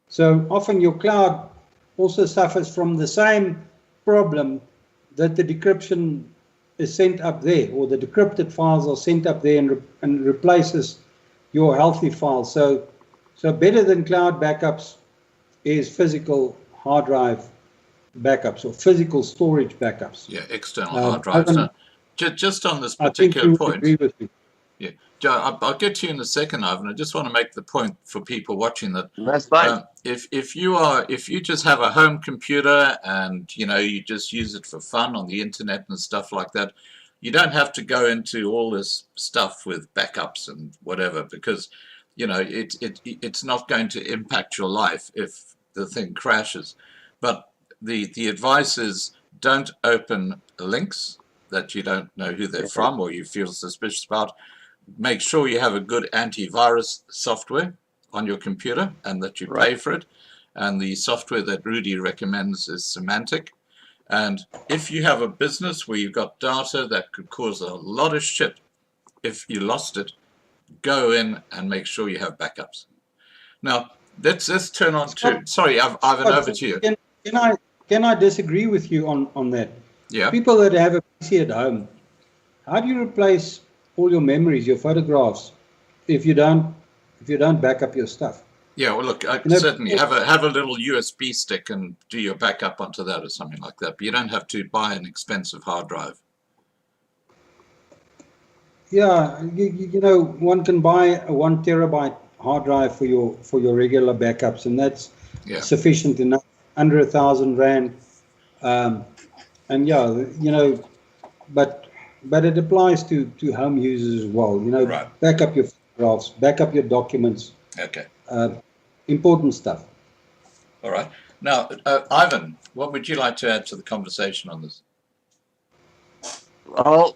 So often your cloud also suffers from the same problem, that the decryption is sent up there, or the decrypted files are sent up there and replaces your healthy files. So better than cloud backups is physical hard drive backups, or physical storage backups. Yeah, external hard drives. Just on this particular point. Agree with you. Yeah, I'll get to you in a second, Ivan. I just want to make the point for people watching that. That's fine. If you just have a home computer and you just use it for fun on the internet and stuff like that, you don't have to go into all this stuff with backups and whatever, because it's not going to impact your life if the thing crashes. But the advice is, don't open links that you don't know who they're from or you feel suspicious about. Make sure you have a good antivirus software on your computer and that you pay for it. And the software that Rudi recommends is Semantic. And if you have a business where you've got data that could cause a lot of shit if you lost it, go in and make sure you have backups. Now, let's turn on to, sorry, Ivan, over to you. Can I disagree with you on that? Yeah. People that have a PC at home, how do you replace all your memories, your photographs, if you don't back up your stuff? Yeah, well, look, certainly have a little USB stick and do your backup onto that or something like that. But you don't have to buy an expensive hard drive. Yeah, you know, one can buy a 1 terabyte hard drive for your regular backups, and that's sufficient enough, under R1,000. And yeah, you know, but it applies to home users as well. You know, back up your photographs, back up your documents. Okay. Important stuff. All right. Now, Ivan, what would you like to add to the conversation on this? Well,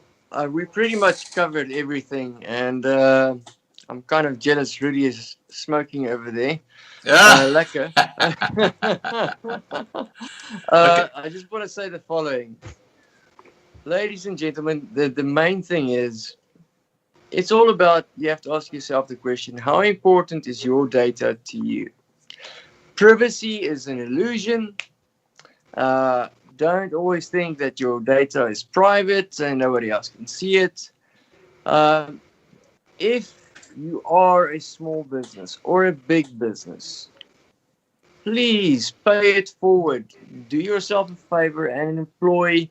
we pretty much covered everything, and I'm kind of jealous Rudi is smoking over there. Lekker. I just want to say the following. Ladies and gentlemen, the main thing is, it's all about, you have to ask yourself the question, how important is your data to you? Privacy is an illusion. Don't always think that your data is private and nobody else can see it. If you are a small business or a big business, please pay it forward. Do yourself a favor and employ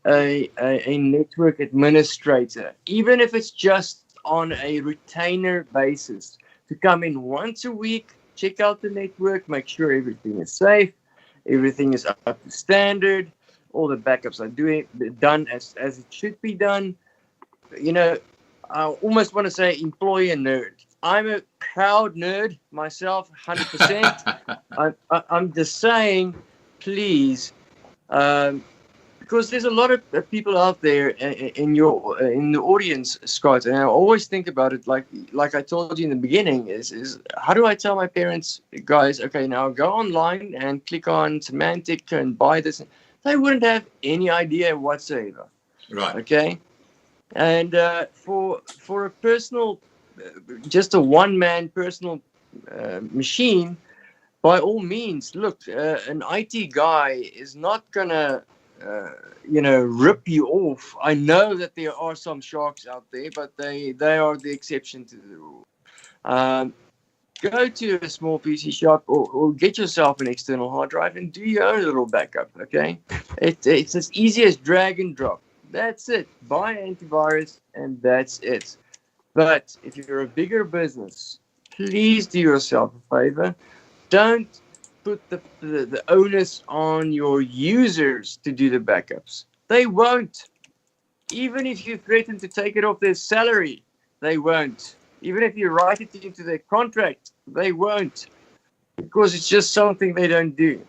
a network administrator, even if it's just on a retainer basis, to come in once a week, check out the network, make sure everything is safe, everything is up to standard, all the backups are done as it should be done. You know, I almost want to say employ a nerd. I'm a proud nerd myself, 100%. I'm just saying, please, because there's a lot of people out there in the audience, Scott, and I always think about it like I told you in the beginning, is how do I tell my parents, guys, okay, now go online and click on Semantic and buy this. They wouldn't have any idea whatsoever. Right. Okay. And for a personal, just a one-man personal machine, by all means, look, an IT guy is not gonna rip you off. I know that there are some sharks out there, but they are the exception to the rule. Go to a small PC shop or get yourself an external hard drive and do your own little backup, okay? It's as easy as drag and drop. That's it. Buy antivirus and that's it. But if you're a bigger business, please do yourself a favor. Don't put the onus on your users to do the backups. They won't. Even if you threaten to take it off their salary, they won't. Even if you write it into their contract, they won't. Because it's just something they don't do.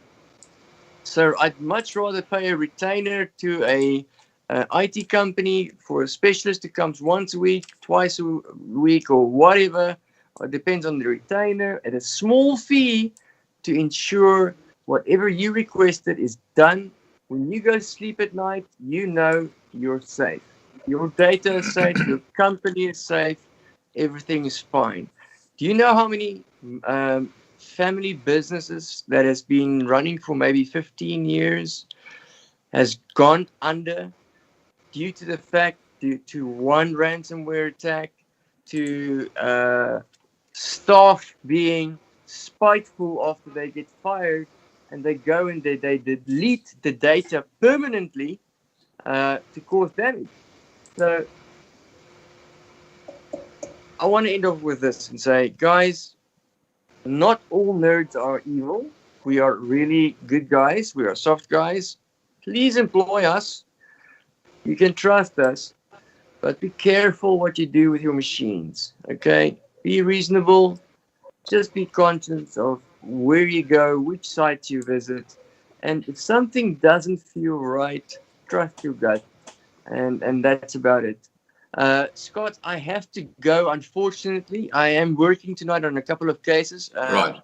So I'd much rather pay a retainer to a IT company for a specialist who comes once a week, twice a week, or whatever. It depends on the retainer, at a small fee, to ensure whatever you requested is done. When you go to sleep at night, you know you're safe. Your data is safe, your company is safe, everything is fine. Do you know how many family businesses that has been running for maybe 15 years has gone under due to the fact, due to one ransomware attack, to staff being spiteful after they get fired, and they go and they delete the data permanently to cause damage. So I want to end off with this and say, guys, not all nerds are evil. We are really good guys. We are soft guys. Please employ us. You can trust us, but be careful what you do with your machines, okay? Be reasonable. Just be conscious of where you go, which sites you visit. And if something doesn't feel right, trust your gut. And that's about it. Scott, I have to go, unfortunately. I am working tonight on a couple of cases. Right.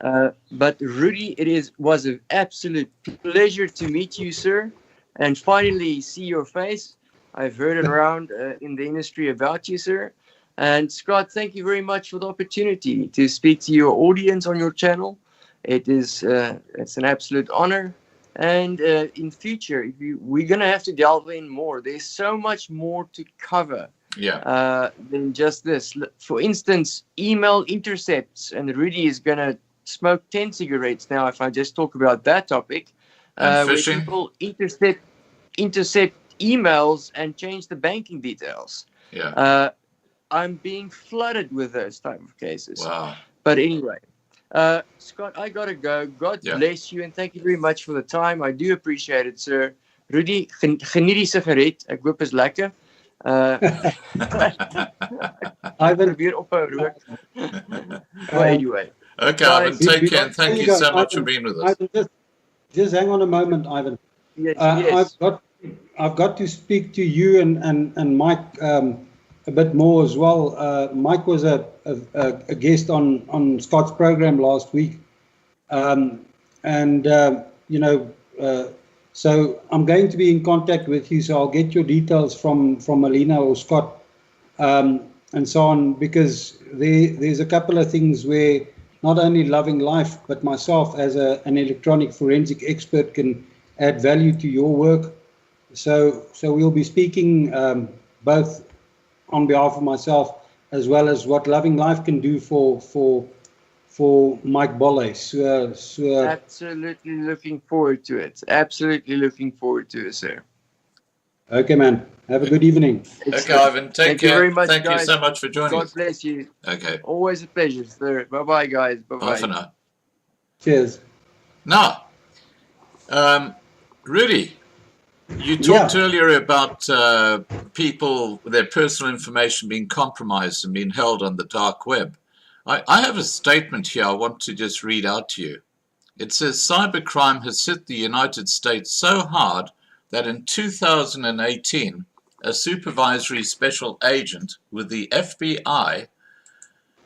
But Rudi, was an absolute pleasure to meet you, sir, and finally see your face. I've heard it around in the industry about you, sir. And Scott, thank you very much for the opportunity to speak to your audience on your channel. It's an absolute honor. And in future, we're gonna have to delve in more. There's so much more to cover. Than just this. For instance, email intercepts, and Rudi is gonna smoke 10 cigarettes now if I just talk about that topic. And Where phishing. people intercept emails and change the banking details. I'm being flooded with those type of cases. Wow. But anyway, Scott, I gotta go. God bless you, and thank you very much for the time. I do appreciate it, sir. Rudi, geniet die sigaret. Ek hoop is lekker. Ivan, weer ophou rook. But anyway. Okay, Ivan, take care, and thank you so much for being with us. Ivan, just hang on a moment, Ivan. Yes, I've got to speak to you and Mike a bit more as well. Mike was a guest on Scott's program last week, so I'm going to be in contact with you. So I'll get your details from Alina or Scott, and so on, because there's a couple of things where not only Loving Life, but myself as an electronic forensic expert can add value to your work. So we'll be speaking both on behalf of myself as well as what Loving Life can do for Mike Bolle. Absolutely looking forward to it. Absolutely looking forward to it, sir. Okay, man. Have a good evening. Okay, Ivan. Take care. Thank you very much, Thank guys. you so much for joining us. God bless you. Okay. Always a pleasure, sir. Bye-bye, guys. Bye-bye. Bye for now. Cheers. Now, Rudi, you talked earlier about people, their personal information being compromised and being held on the dark web. I have a statement here I want to just read out to you. It says, cybercrime has hit the United States so hard that in 2018, a supervisory special agent with the FBI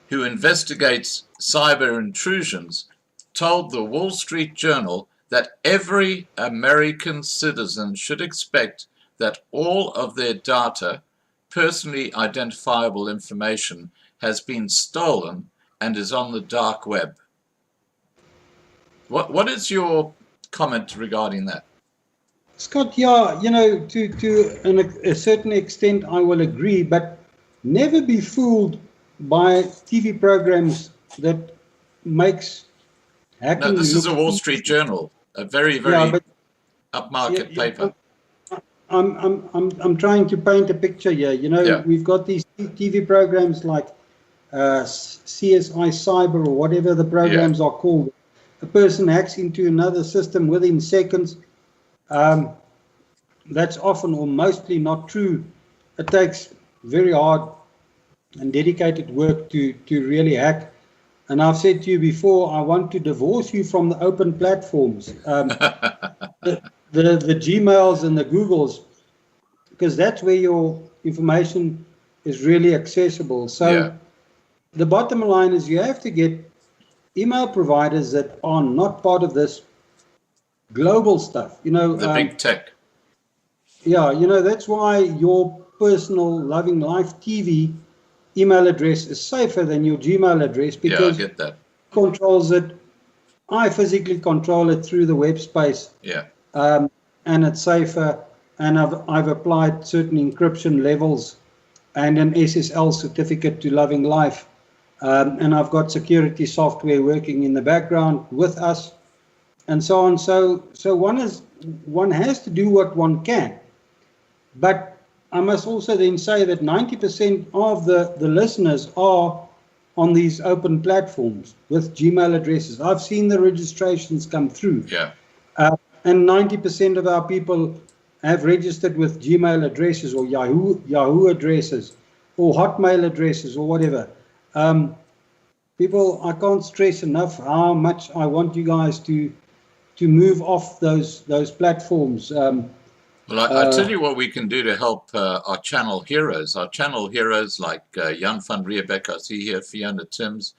who investigates cyber intrusions told the Wall Street Journal that every American citizen should expect that all of their data, personally identifiable information, has been stolen and is on the dark web. What is your comment regarding that? Scott, to a certain extent I will agree, but never be fooled by TV programs that makes hacking. No, this is a Wall Street Journal, a very, very upmarket paper. I'm trying to paint a picture here. We've got these TV programs like CSI Cyber or whatever the programs are called. A person hacks into another system within seconds. That's often or mostly not true. It takes very hard and dedicated work to really hack. And I've said to you before, I want to divorce you from the open platforms, the Gmails and the Googles, because that's where your information is really accessible. So the bottom line is you have to get email providers that are not part of this global stuff. The big tech. That's why your personal Loving Life TV email address is safer than your Gmail address, because I get that. Controls it. I physically control it through the web space. And it's safer. And I've applied certain encryption levels and an SSL certificate to Loving Life. And I've got security software working in the background with us, and so on. So one has to do what one can. But I must also then say that 90% of the listeners are on these open platforms with Gmail addresses. I've seen the registrations come through. And 90% of our people have registered with Gmail addresses or Yahoo addresses or Hotmail addresses or whatever. People, I can't stress enough how much I want you guys to move off those platforms. Well, I tell you what we can do to help our channel heroes. Our channel heroes like Jan van Riebeck, I see here, Fiona Timms.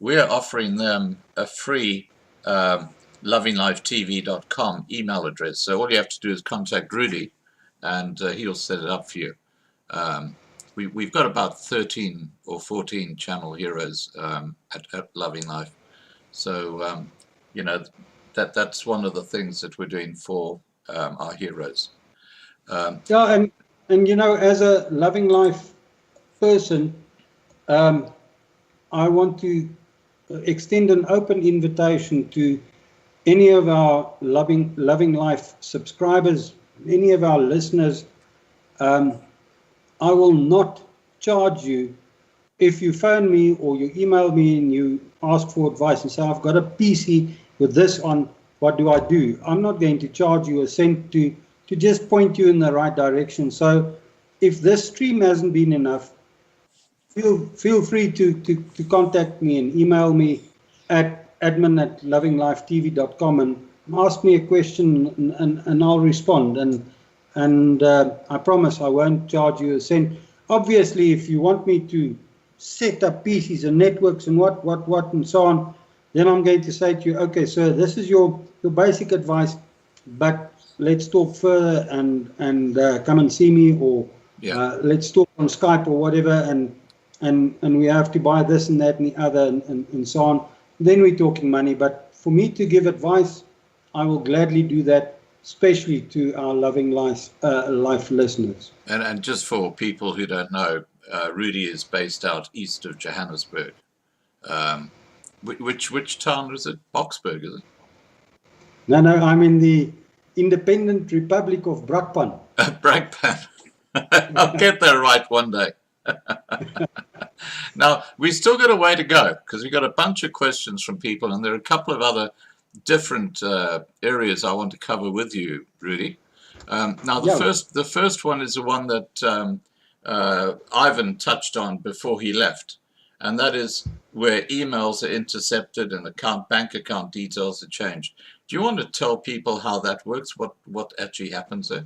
We're offering them a free lovinglifetv.com email address. So all you have to do is contact Rudi, and he'll set it up for you. we've got about 13 or 14 channel heroes at Loving Life. So, you know, that's one of the things that we're doing for our heroes. Yeah, and you know, as a Loving Life person, I want to extend an open invitation to any of our Loving Life subscribers, any of our listeners. I will not charge you if you phone me or you email me and you ask for advice and say, I've got a PC with this on, what do I do? I'm not going to charge you a cent to just point you in the right direction. So if this stream hasn't been enough, feel free to contact me and email me at admin@lovinglifetv.com and ask me a question and I'll respond. And I promise I won't charge you a cent. Obviously, if you want me to set up PCs and networks and what and so on, then I'm going to say to you, okay, sir, this is your basic advice, but let's talk further and come and see me, or let's talk on Skype or whatever, and we have to buy this and that and the other and so on. Then we're talking money. But for me to give advice, I will gladly do that, especially to our Loving Life listeners. And just for people who don't know, Rudi is based out east of Johannesburg. Which town is it? Boksburg, is it? No, I'm in the Independent Republic of Brakpan. Brakpan. I'll get that right one day. Now, we still got a way to go because we've got a bunch of questions from people, and there are a couple of other different areas I want to cover with you, Rudi. Now, the first one is the one that Ivan touched on before he left, and that is where emails are intercepted and bank account details are changed. Do you want to tell people how that works? What actually happens there?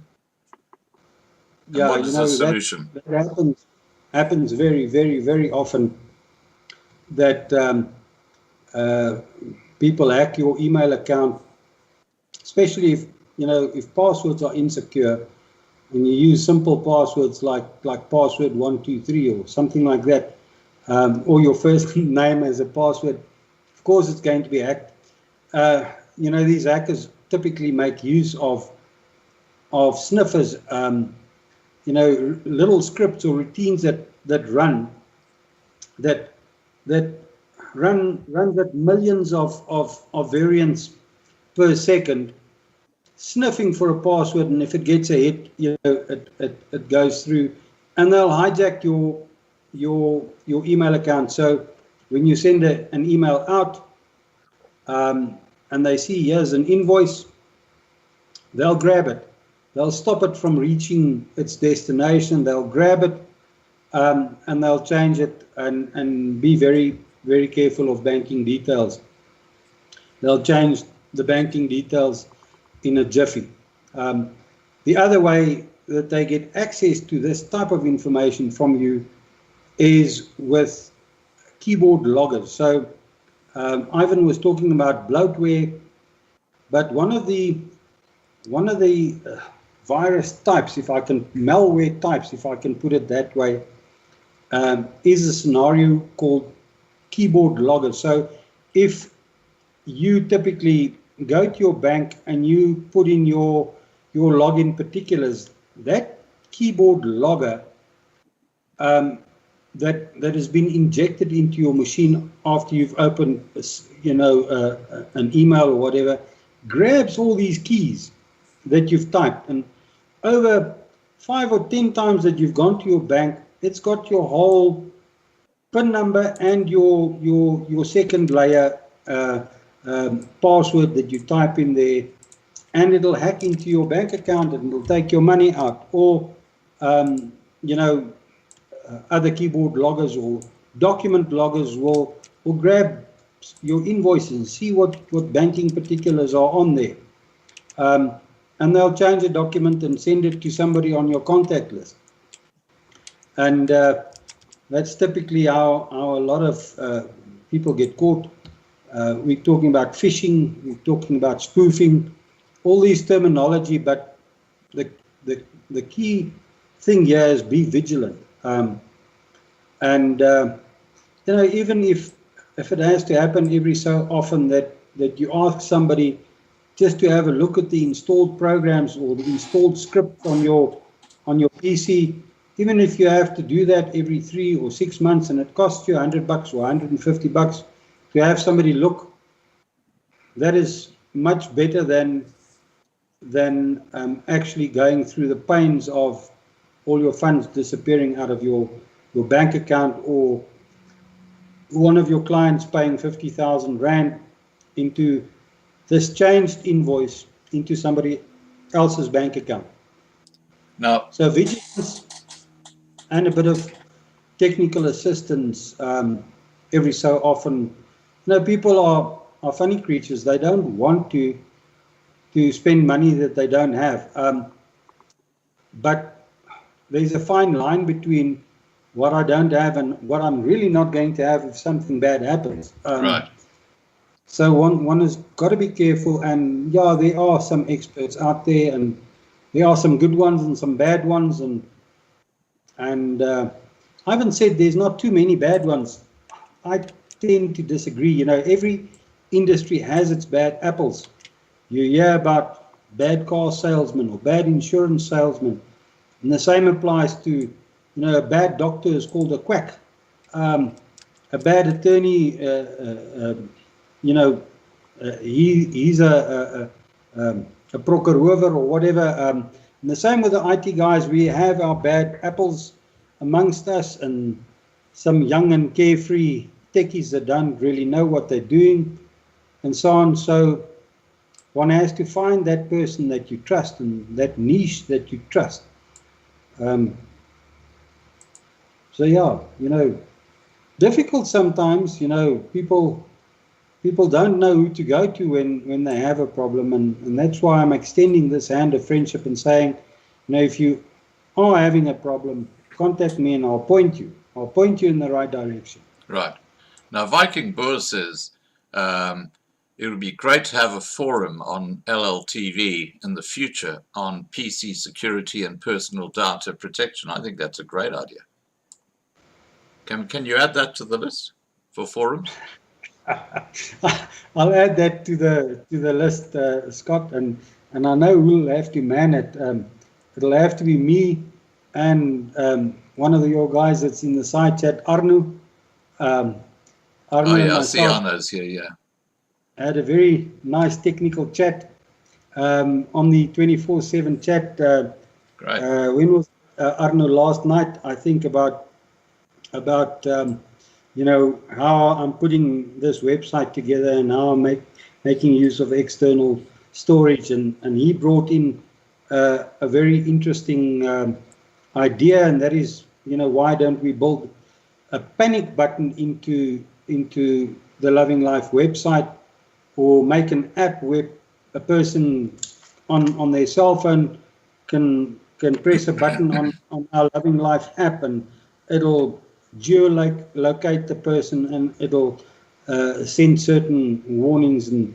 And what is the solution? That happens very, very, very often. That people hack your email account, especially if passwords are insecure, and you use simple passwords like password 123 or something like that, or your first name as a password. Of course, it's going to be hacked. These hackers typically make use of sniffers, little scripts or routines that run at millions of variants per second, sniffing for a password, and if it gets a hit, it goes through, and they'll hijack your email account. So when you send an email out, and they see here's an invoice, they'll grab it. They'll stop it from reaching its destination. They'll grab it, and they'll change it and be very, very careful of banking details. They'll change the banking details in a jiffy. The other way that they get access to this type of information from you is with keyboard loggers. So Ivan was talking about bloatware, but one of the virus types, malware types, if I can put it that way, is a scenario called keyboard logger. So if you typically go to your bank and you put in your login particulars, that keyboard logger that has been injected into your machine after you've opened an email or whatever, grabs all these keys that you've typed, and over 5 or 10 times that you've gone to your bank, it's got your whole PIN number and your second layer password that you type in there, and it'll hack into your bank account and it'll take your money out. Or other keyboard loggers or document loggers will grab your invoices and see what banking particulars are on there. And they'll change a document and send it to somebody on your contact list. And that's typically how a lot of people get caught. We're talking about phishing, we're talking about spoofing, all these terminology, but the key thing here is be vigilant. And even if it has to happen every so often that you ask somebody just to have a look at the installed programs or the installed script on your PC, even if you have to do that every 3 or 6 months and it costs you $100 or $150 to have somebody look, that is much better than actually going through the pains of all your funds disappearing out of your bank account, or one of your clients paying 50,000 Rand into this changed invoice into somebody else's bank account. Now, so vigilance and a bit of technical assistance every so often. People are funny creatures. They don't want to spend money that they don't have. But there's a fine line between what I don't have and what I'm really not going to have if something bad happens. Right. So one has got to be careful, and yeah, there are some experts out there, and there are some good ones and some bad ones, and I haven't said there's not too many bad ones. I tend to disagree. Every industry has its bad apples. You hear about bad car salesmen or bad insurance salesmen, and the same applies to, a bad doctor is called a quack. A bad attorney, he's a procureur or whatever. And the same with the IT guys. We have our bad apples amongst us, and some young and carefree techies that don't really know what they're doing, and so on. So one has to find that person that you trust and that niche that you trust. So yeah, difficult sometimes. People don't know who to go to when they have a problem, and that's why I'm extending this hand of friendship and saying, if you are having a problem, contact me and I'll point you in the right direction. Right. Now, Viking Boer says it would be great to have a forum on LLTV in the future on PC security and personal data protection. I think that's a great idea. Can you add that to the list for forums? I'll add that to the list, Scott, and I know who'll have to man it. It'll have to be me and one of your guys that's in the side chat, Arno. Arno I see Arno's here, yeah. Had a very nice technical chat on the 24/7 chat. Great. When was Arno? Last night, I think, about how I'm putting this website together and how I'm making use of external storage, and he brought in a very interesting idea, and that is, why don't we build a panic button into the Loving Life website, or make an app where a person on their cell phone can press a button on our Loving Life app, and it'll geolocate the person, and it'll send certain warnings and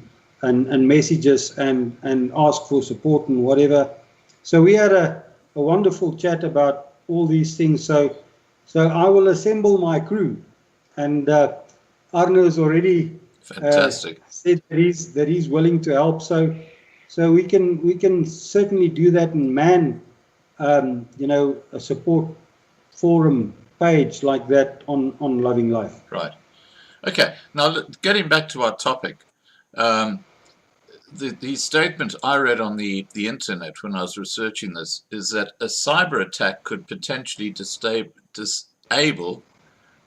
messages and ask for support and whatever. So we had a wonderful chat about all these things. So I will assemble my crew, and Arno has already fantastic said that he's willing to help. So we can certainly do that and man a support forum page like that on Loving Life. Right. Okay. Now, getting back to our topic, the statement I read on the internet when I was researching this is that a cyber attack could potentially disable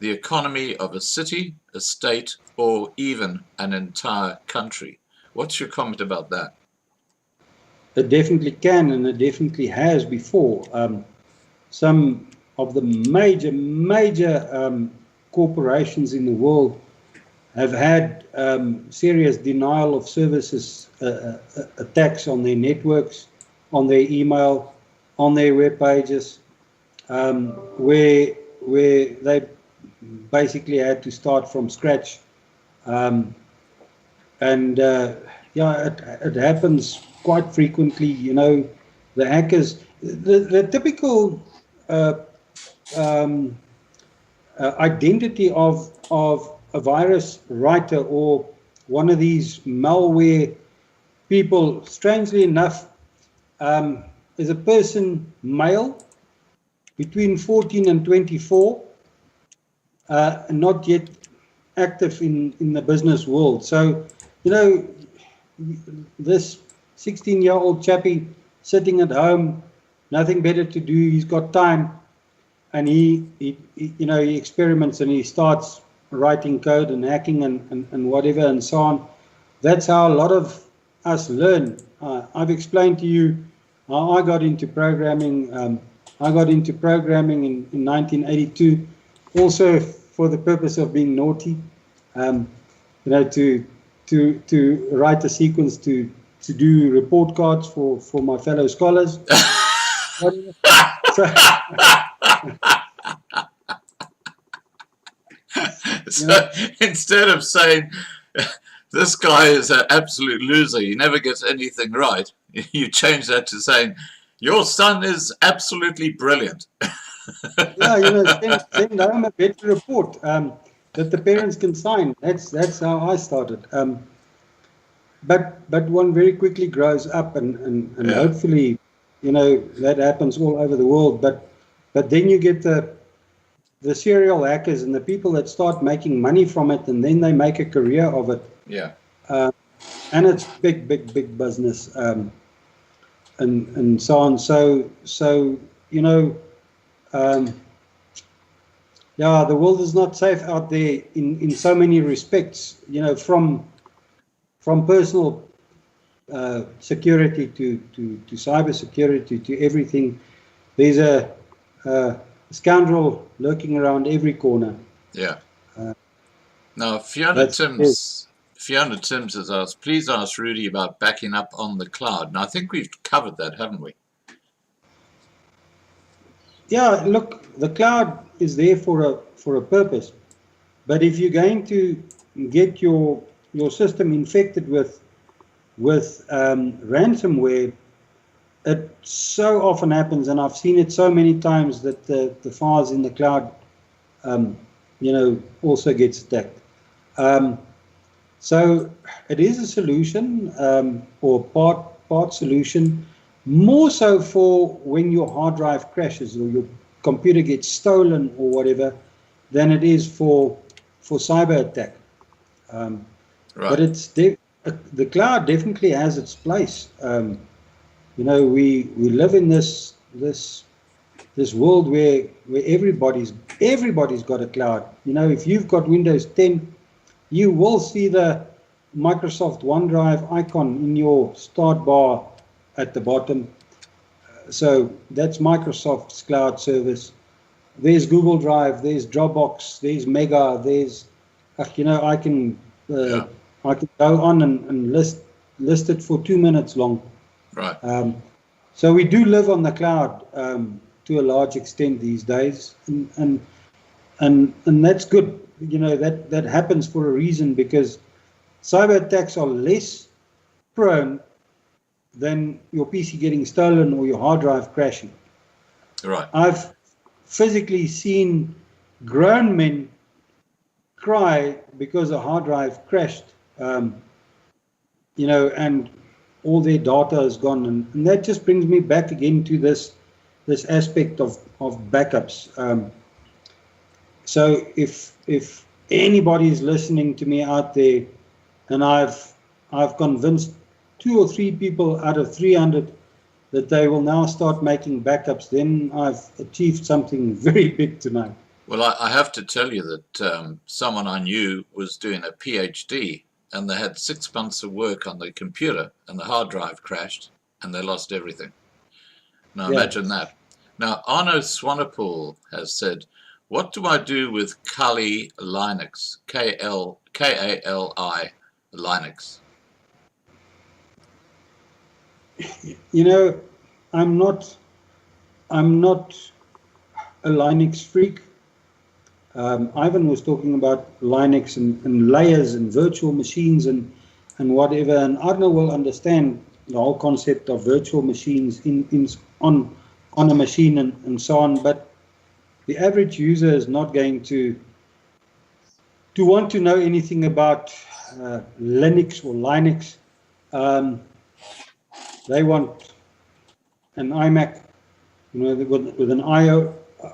the economy of a city, a state, or even an entire country. What's your comment about that? It definitely can, and it definitely has before. Some of the major corporations in the world have had serious denial of services attacks on their networks, on their email, on their web pages, where they basically had to start from scratch. It happens quite frequently. The hackers, the typical identity of a virus writer or one of these malware people, strangely enough, is a person, male, between 14 and 24, not yet active in the business world. So, this 16-year-old chappie sitting at home, nothing better to do, he's got time, and he experiments and he starts writing code and hacking and whatever and so on. That's how a lot of us learn. I've explained to you how I got into programming. I got into programming in 1982, also for the purpose of being naughty, to write a sequence to do report cards for my fellow scholars. So instead of saying this guy is an absolute loser, he never gets anything right, you change that to saying your son is absolutely brilliant. Yeah, send home a better report that the parents can sign. That's how I started. But one very quickly grows up, and hopefully, that happens all over the world. But then you get the serial hackers and the people that start making money from it, and then they make a career of it. Yeah. And it's big business, and so on. So the world is not safe out there in so many respects. From personal security to cyber security to everything. There's a scoundrel lurking around every corner. Yeah. Now, Fiona Timms has asked, please ask Rudi about backing up on the cloud. And I think we've covered that, haven't we? Yeah, look, the cloud is there for a purpose. But if you're going to get your system infected with ransomware, it so often happens, and I've seen it so many times, that the files in the cloud, also gets attacked. So it is a solution, or part solution, more so for when your hard drive crashes or your computer gets stolen or whatever, than it is for cyber attack. Right. But the cloud definitely has its place. We live in this world where everybody's got a cloud. If you've got Windows 10, you will see the Microsoft OneDrive icon in your start bar at the bottom. So that's Microsoft's cloud service. There's Google Drive, there's Dropbox, there's Mega, there's I can go on and list it for 2 minutes long. Right. So we do live on the cloud to a large extent these days, and that's good. That happens for a reason, because cyber attacks are less prone than your PC getting stolen or your hard drive crashing. Right. I've physically seen grown men cry because a hard drive crashed, and all their data is gone, and that just brings me back again to this aspect of backups. So if anybody is listening to me out there, and I've convinced 2 or 3 people out of 300 that they will now start making backups, then I've achieved something very big tonight. Well, I have to tell you that someone I knew was doing a PhD, and they had 6 months of work on the computer, and the hard drive crashed, and they lost everything. Now, imagine that. Now, Arno Swanepoel has said, what do I do with Kali Linux? K-A-L-I Linux. I'm not a Linux freak. Ivan was talking about Linux and layers and virtual machines and whatever, and Arno will understand the whole concept of virtual machines on a machine and so on. But the average user is not going to want to know anything about Linux or Linux. They want an iMac, with an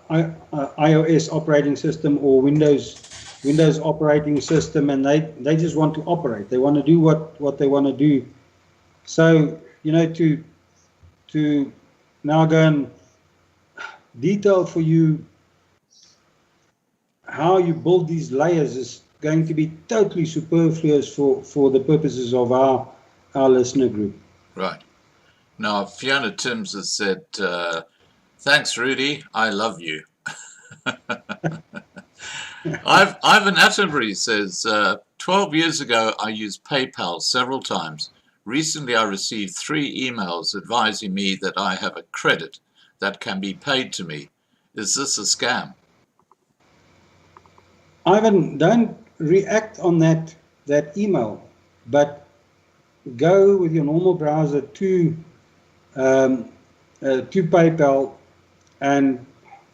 iOS operating system or Windows operating system, and they just want to operate. They want to do what they want to do. So, to now go and detail for you how you build these layers is going to be totally superfluous for the purposes of our listener group. Right. Now, Fiona Timms has said, thanks, Rudi. I love you. Ivan Atterbury says, 12 years ago, I used PayPal several times. Recently, I received 3 emails advising me that I have a credit that can be paid to me. Is this a scam? Ivan, don't react on that email, but go with your normal browser to PayPal, and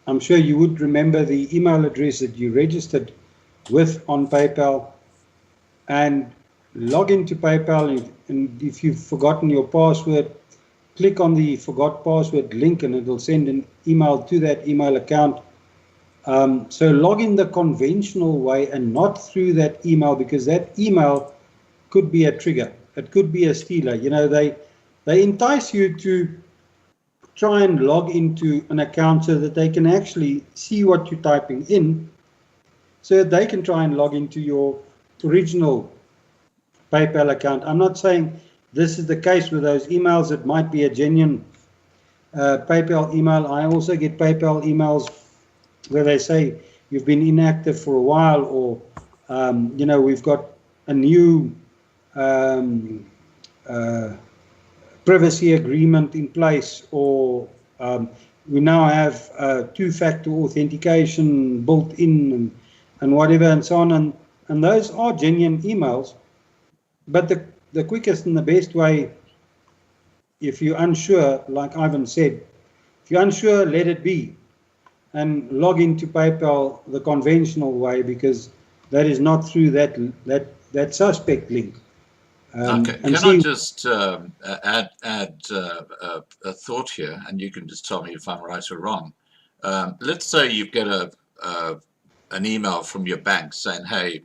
I'm sure you would remember the email address that you registered with on PayPal, and log into PayPal, and if you've forgotten your password, click on the forgot password link and it'll send an email to that email account. So log in the conventional way and not through that email, because that email could be a trigger. It could be a stealer. They entice you to try and log into an account so that they can actually see what you're typing in, so that they can try and log into your original PayPal account. I'm not saying this is the case with those emails. It might be a genuine PayPal email. I also get PayPal emails where they say you've been inactive for a while, or we've got a new privacy agreement in place, or we now have two-factor authentication built in, and whatever, and so on. And those are genuine emails. But the quickest and the best way, if you're unsure, like Ivan said, if you're unsure, let it be, and log into PayPal the conventional way, because that is not through that suspect link. Okay. Can I just add a thought here, and you can just tell me if I'm right or wrong. Let's say you get an email from your bank saying, hey,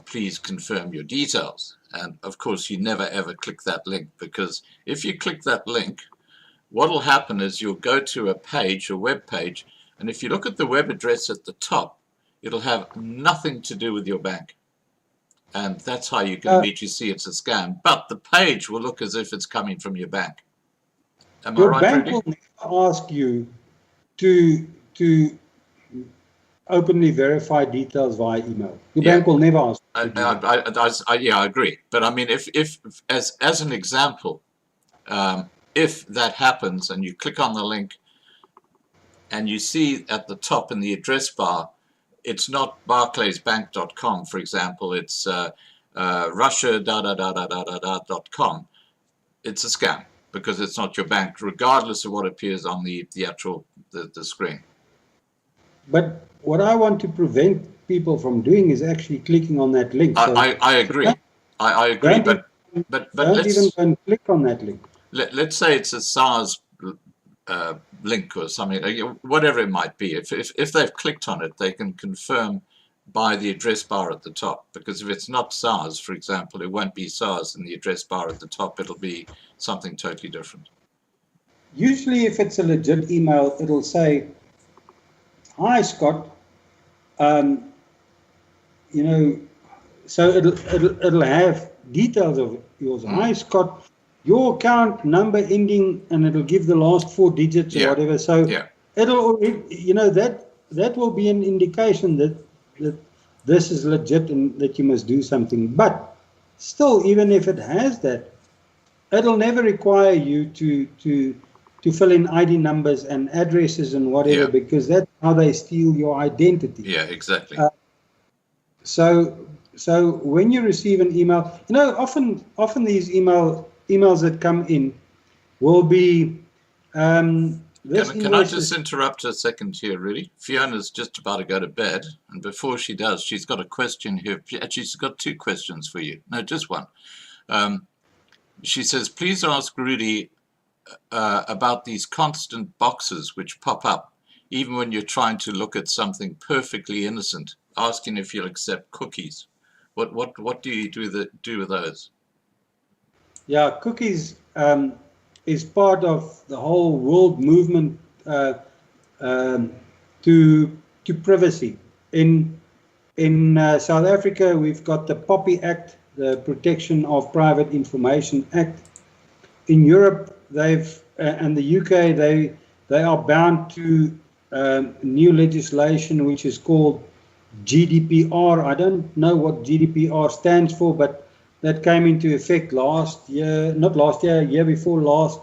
please confirm your details. And of course, you never ever click that link, because if you click that link, what will happen is you'll go to a page, a web page, and if you look at the web address at the top, it'll have nothing to do with your bank. And that's how you can immediately see it's a scam. But the page will look as if it's coming from your bank. Am I right, Your bank Rudi? will never ask you to openly verify details via email. Your bank will never ask you to do that. Yeah, I agree. But I mean, if as an example, if that happens and you click on the link and you see at the top in the address bar, it's not barclaysbank.com, for example, it's russia.com. It's a scam, because it's not your bank, regardless of what appears on the actual the screen. But what I want to prevent people from doing is actually clicking on that link. I agree. I agree. But don't even go and click on that link. Let's say it's a SARS link or something, whatever it might be. If they've clicked on it, they can confirm by the address bar at the top, because if it's not SARS, for example, it won't be SARS in the address bar at the top. It'll be something totally different. Usually, if it's a legit email, it'll say, "Hi, Scott." So it'll have details of yours. "Hi, Scott. Your account number ending," and it'll give the last 4 digits or whatever. So it'll, that will be an indication that this is legit and that you must do something. But still, even if it has that, it'll never require you to fill in ID numbers and addresses and whatever, because that's how they steal your identity. Yeah, exactly. So when you receive an email, often these emails that come in will be this Can I invoice just is, interrupt a second here, Rudi? Fiona's just about to go to bed, and before she does, she's got a question here. Actually, she's got two questions for you. No, just one. She says, please ask Rudi about these constant boxes which pop up, even when you're trying to look at something perfectly innocent, asking if you'll accept cookies. What do you do with those? yeah, cookies is part of the whole world movement to privacy. In South Africa, we've got the POPI Act, the Protection of Private Information Act. In Europe, and the UK, they are bound to new legislation which is called GDPR. I don't know what GDPR stands for, but that came into effect last year, not last year, year before last,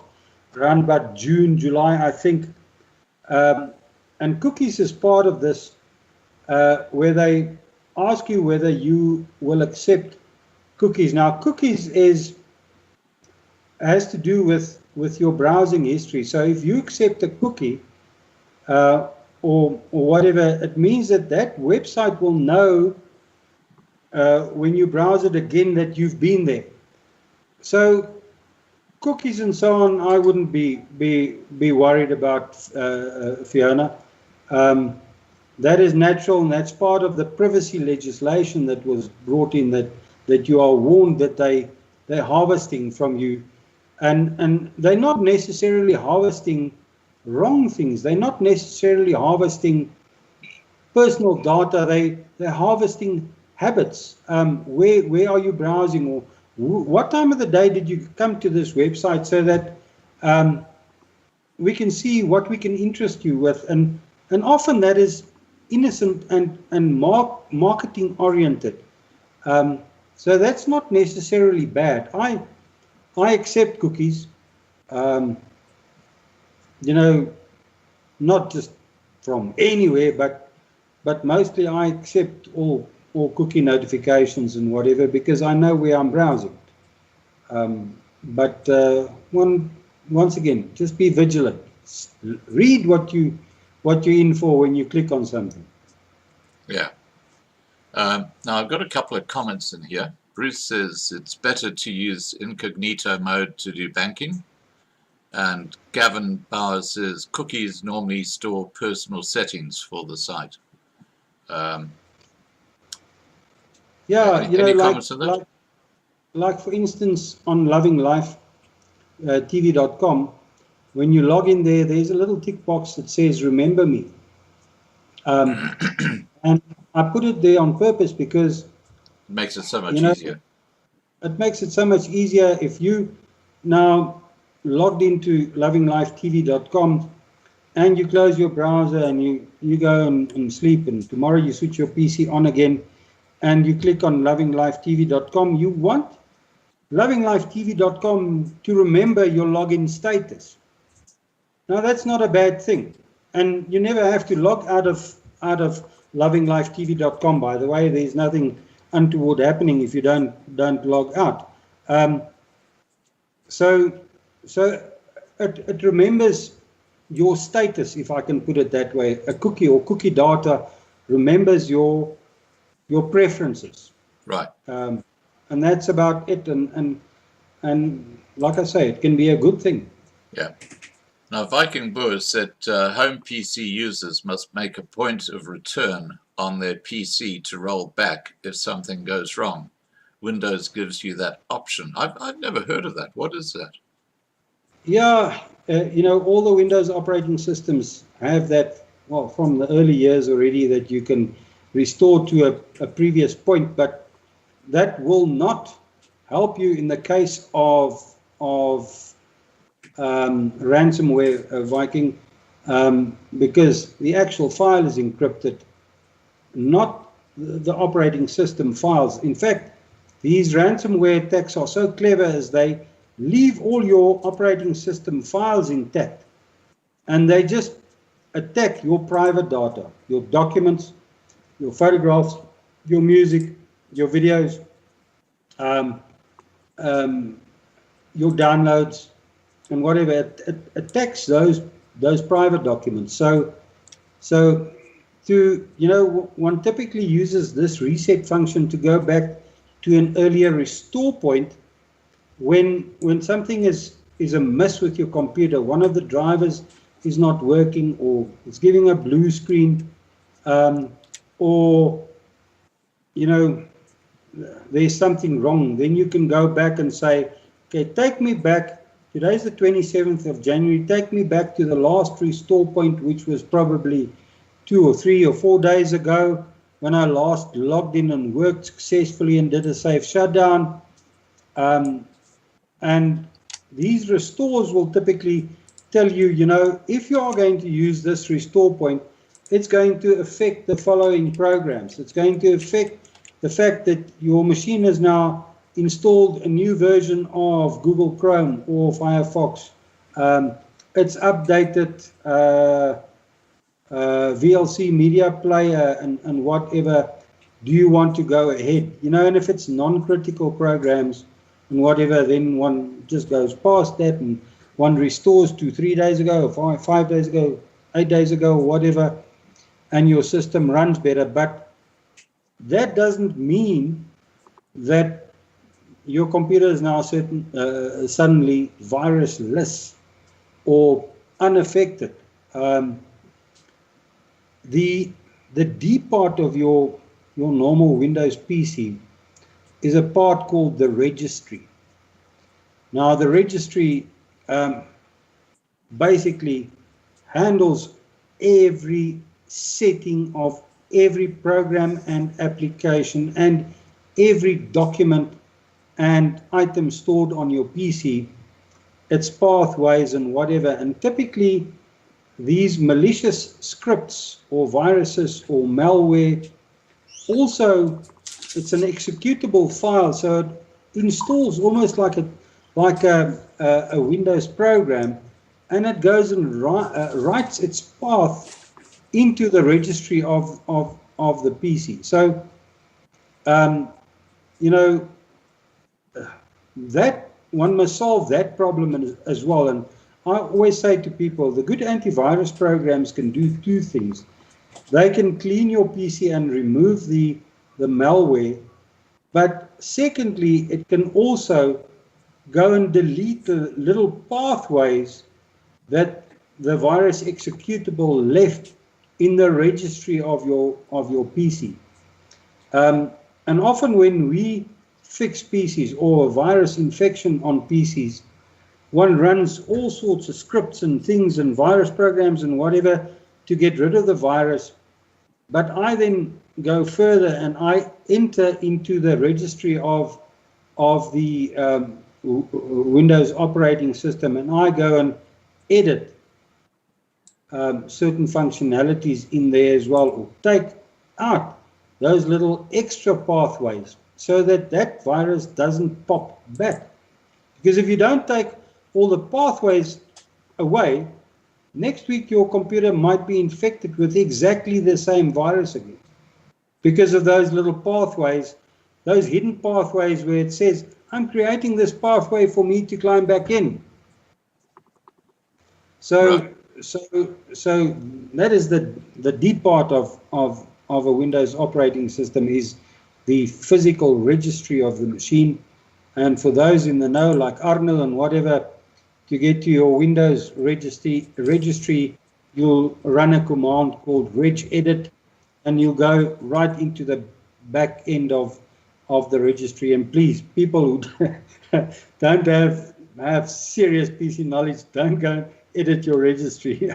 around about June, July, I think. And cookies is part of this, where they ask you whether you will accept cookies. Now, cookies has to do with your browsing history. So if you accept a cookie or whatever, it means that website will know when you browse it again that you've been there. So cookies and so on, I wouldn't be worried about, Fiona. That is natural, and that's part of the privacy legislation that was brought in, that you are warned that they're harvesting from you, and they're not necessarily harvesting wrong things. They're not necessarily harvesting personal data. They're harvesting habits. Where are you browsing, or what time of the day did you come to this website, so that we can see what we can interest you with, and often that is innocent and marketing oriented. So that's not necessarily bad. I accept cookies, not just from anywhere, but mostly I accept all cookie notifications and whatever, because I know where I'm browsing. Once again, just be vigilant. Read what you're in for when you click on something. Yeah. Now, I've got a couple of comments in here. Bruce says it's better to use incognito mode to do banking. And Gavin Bauer says cookies normally store personal settings for the site. Any comments on that? Like for instance, on lovinglife.tv.com, when you log in there, there's a little tick box that says remember me. And I put it there on purpose because it makes it so much easier. It makes it so much easier if you now logged into lovinglife.tv.com and you close your browser and you go and sleep, and tomorrow you switch your PC on again and you click on lovinglife.tv.com. You want lovinglife.tv.com to remember your login status. Now that's not a bad thing, and you never have to log out of lovinglife.tv.com. By the way, there's nothing untoward happening if you don't log out. So it remembers your status, if I can put it that way. A cookie or cookie data remembers your preferences. Right. And that's about it. And like I say, it can be a good thing. Yeah. Now, Viking Boer said home PC users must make a point of return on their PC to roll back if something goes wrong. Windows gives you that option. I've never heard of that. What is that? Yeah, all the Windows operating systems have that, well, from the early years already, that you can restore to a previous point, but that will not help you in the case of ransomware, Viking, because the actual file is encrypted, not the operating system files. In fact, these ransomware attacks are so clever as they leave all your operating system files intact, and they just attack your private data, your documents, your photographs, your music, your videos, your downloads, and whatever. It attacks those those private documents. So one typically uses this reset function to go back to an earlier restore point when something is amiss with your computer. One of the drivers is not working, or it's giving a blue screen, or there's something wrong. Then you can go back and say, okay, take me back. Today's the 27th of January. Take me back to the last restore point, which was probably 2 or 3 or 4 days ago, when I last logged in and worked successfully and did a safe shutdown. And these restores will typically tell you, if you are going to use this restore point, it's going to affect the following programs. It's going to affect the fact that your machine has now installed a new version of Google Chrome or Firefox. It's updated VLC media player and whatever. Do you want to go ahead? And if it's non-critical programs and whatever, then one just goes past that and one restores to 3 days ago, or 5 days ago, 8 days ago, or whatever, and your system runs better. But that doesn't mean that your computer is now suddenly virusless or unaffected. The D part of your normal Windows PC is a part called the registry. Now, the registry basically handles every setting of every program and application and every document and item stored on your PC, its pathways and whatever. And typically these malicious scripts or viruses or malware, also it's an executable file, so it installs almost like a Windows program, and it goes and writes its path into the registry of the PC. So that one must solve that problem as well. And I always say to people, the good antivirus programs can do two things. They can clean your PC and remove the malware, but secondly, it can also go and delete the little pathways that the virus executable left in the registry of your PC. And often when we fix PCs or a virus infection on PCs, one runs all sorts of scripts and things and virus programs and whatever to get rid of the virus. But I then go further and I enter into the registry of the Windows operating system, and I go and edit certain functionalities in there as well, or take out those little extra pathways so that that virus doesn't pop back. Because if you don't take all the pathways away, next week your computer might be infected with exactly the same virus again, because of those little pathways, those hidden pathways where it says, I'm creating this pathway for me to climb back in. So, right. so that is the deep part of a Windows operating system, is the physical registry of the machine. And for those in the know, like Arno and whatever, to get to your Windows registry, you'll run a command called regedit, and you'll go right into the back end of the registry. And please, people who don't have serious PC knowledge, don't go and edit your registry.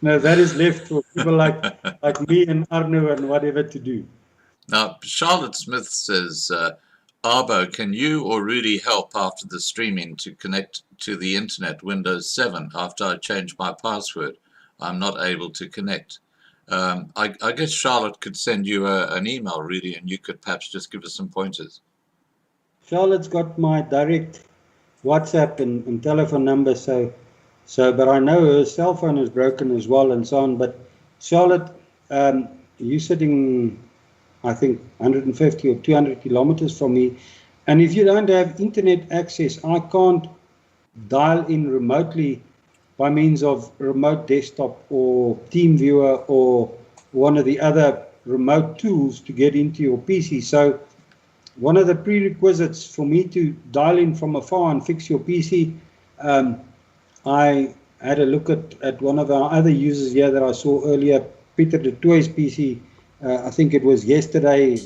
No, that is left for people like me and Arno and whatever to do. Now, Charlotte Smith says, Arbo, can you or Rudi help after the streaming to connect to the internet Windows 7 after I change my password? I'm not able to connect. I guess Charlotte could send you an email, Rudi, and you could perhaps just give us some pointers. Charlotte's got my direct WhatsApp and telephone number, but I know her cell phone is broken as well and so on. But Charlotte, you're sitting, I think, 150 or 200 kilometers from me, and if you don't have internet access, I can't dial in remotely by means of remote desktop or TeamViewer or one of the other remote tools to get into your PC. So one of the prerequisites for me to dial in from afar and fix your PC, I had a look at one of our other users here that I saw earlier, Peter de Tooy's PC. I think it was yesterday,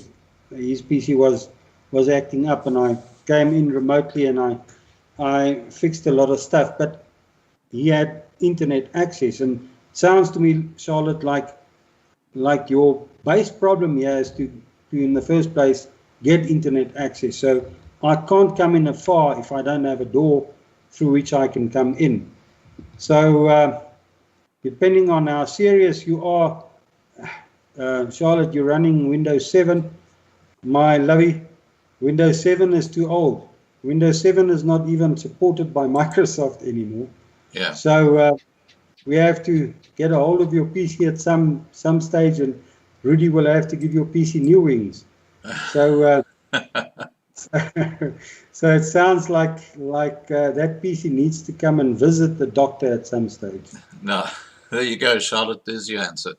his PC was acting up, and I came in remotely and I fixed a lot of stuff, but he had internet access. And it sounds to me, Charlotte, like your base problem here is to in the first place get internet access. So I can't come in afar if I don't have a door through which I can come in. So depending on how serious you are, Charlotte, you're running Windows 7. My lovey, Windows 7 is too old. Windows 7 is not even supported by Microsoft anymore. Yeah. So we have to get a hold of your PC at some stage, and Rudi will have to give your PC new wings. So so it sounds like that PC needs to come and visit the doctor at some stage. No, there you go, Charlotte. There's your answer.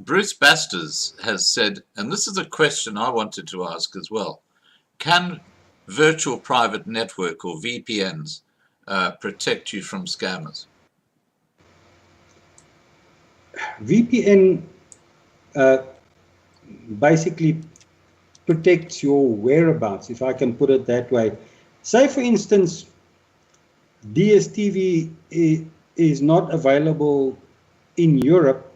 Bruce Basters has said, and this is a question I wanted to ask as well, can virtual private network or VPNs protect you from scammers? VPN basically protects your whereabouts, if I can put it that way. Say, for instance, DSTV is not available in Europe,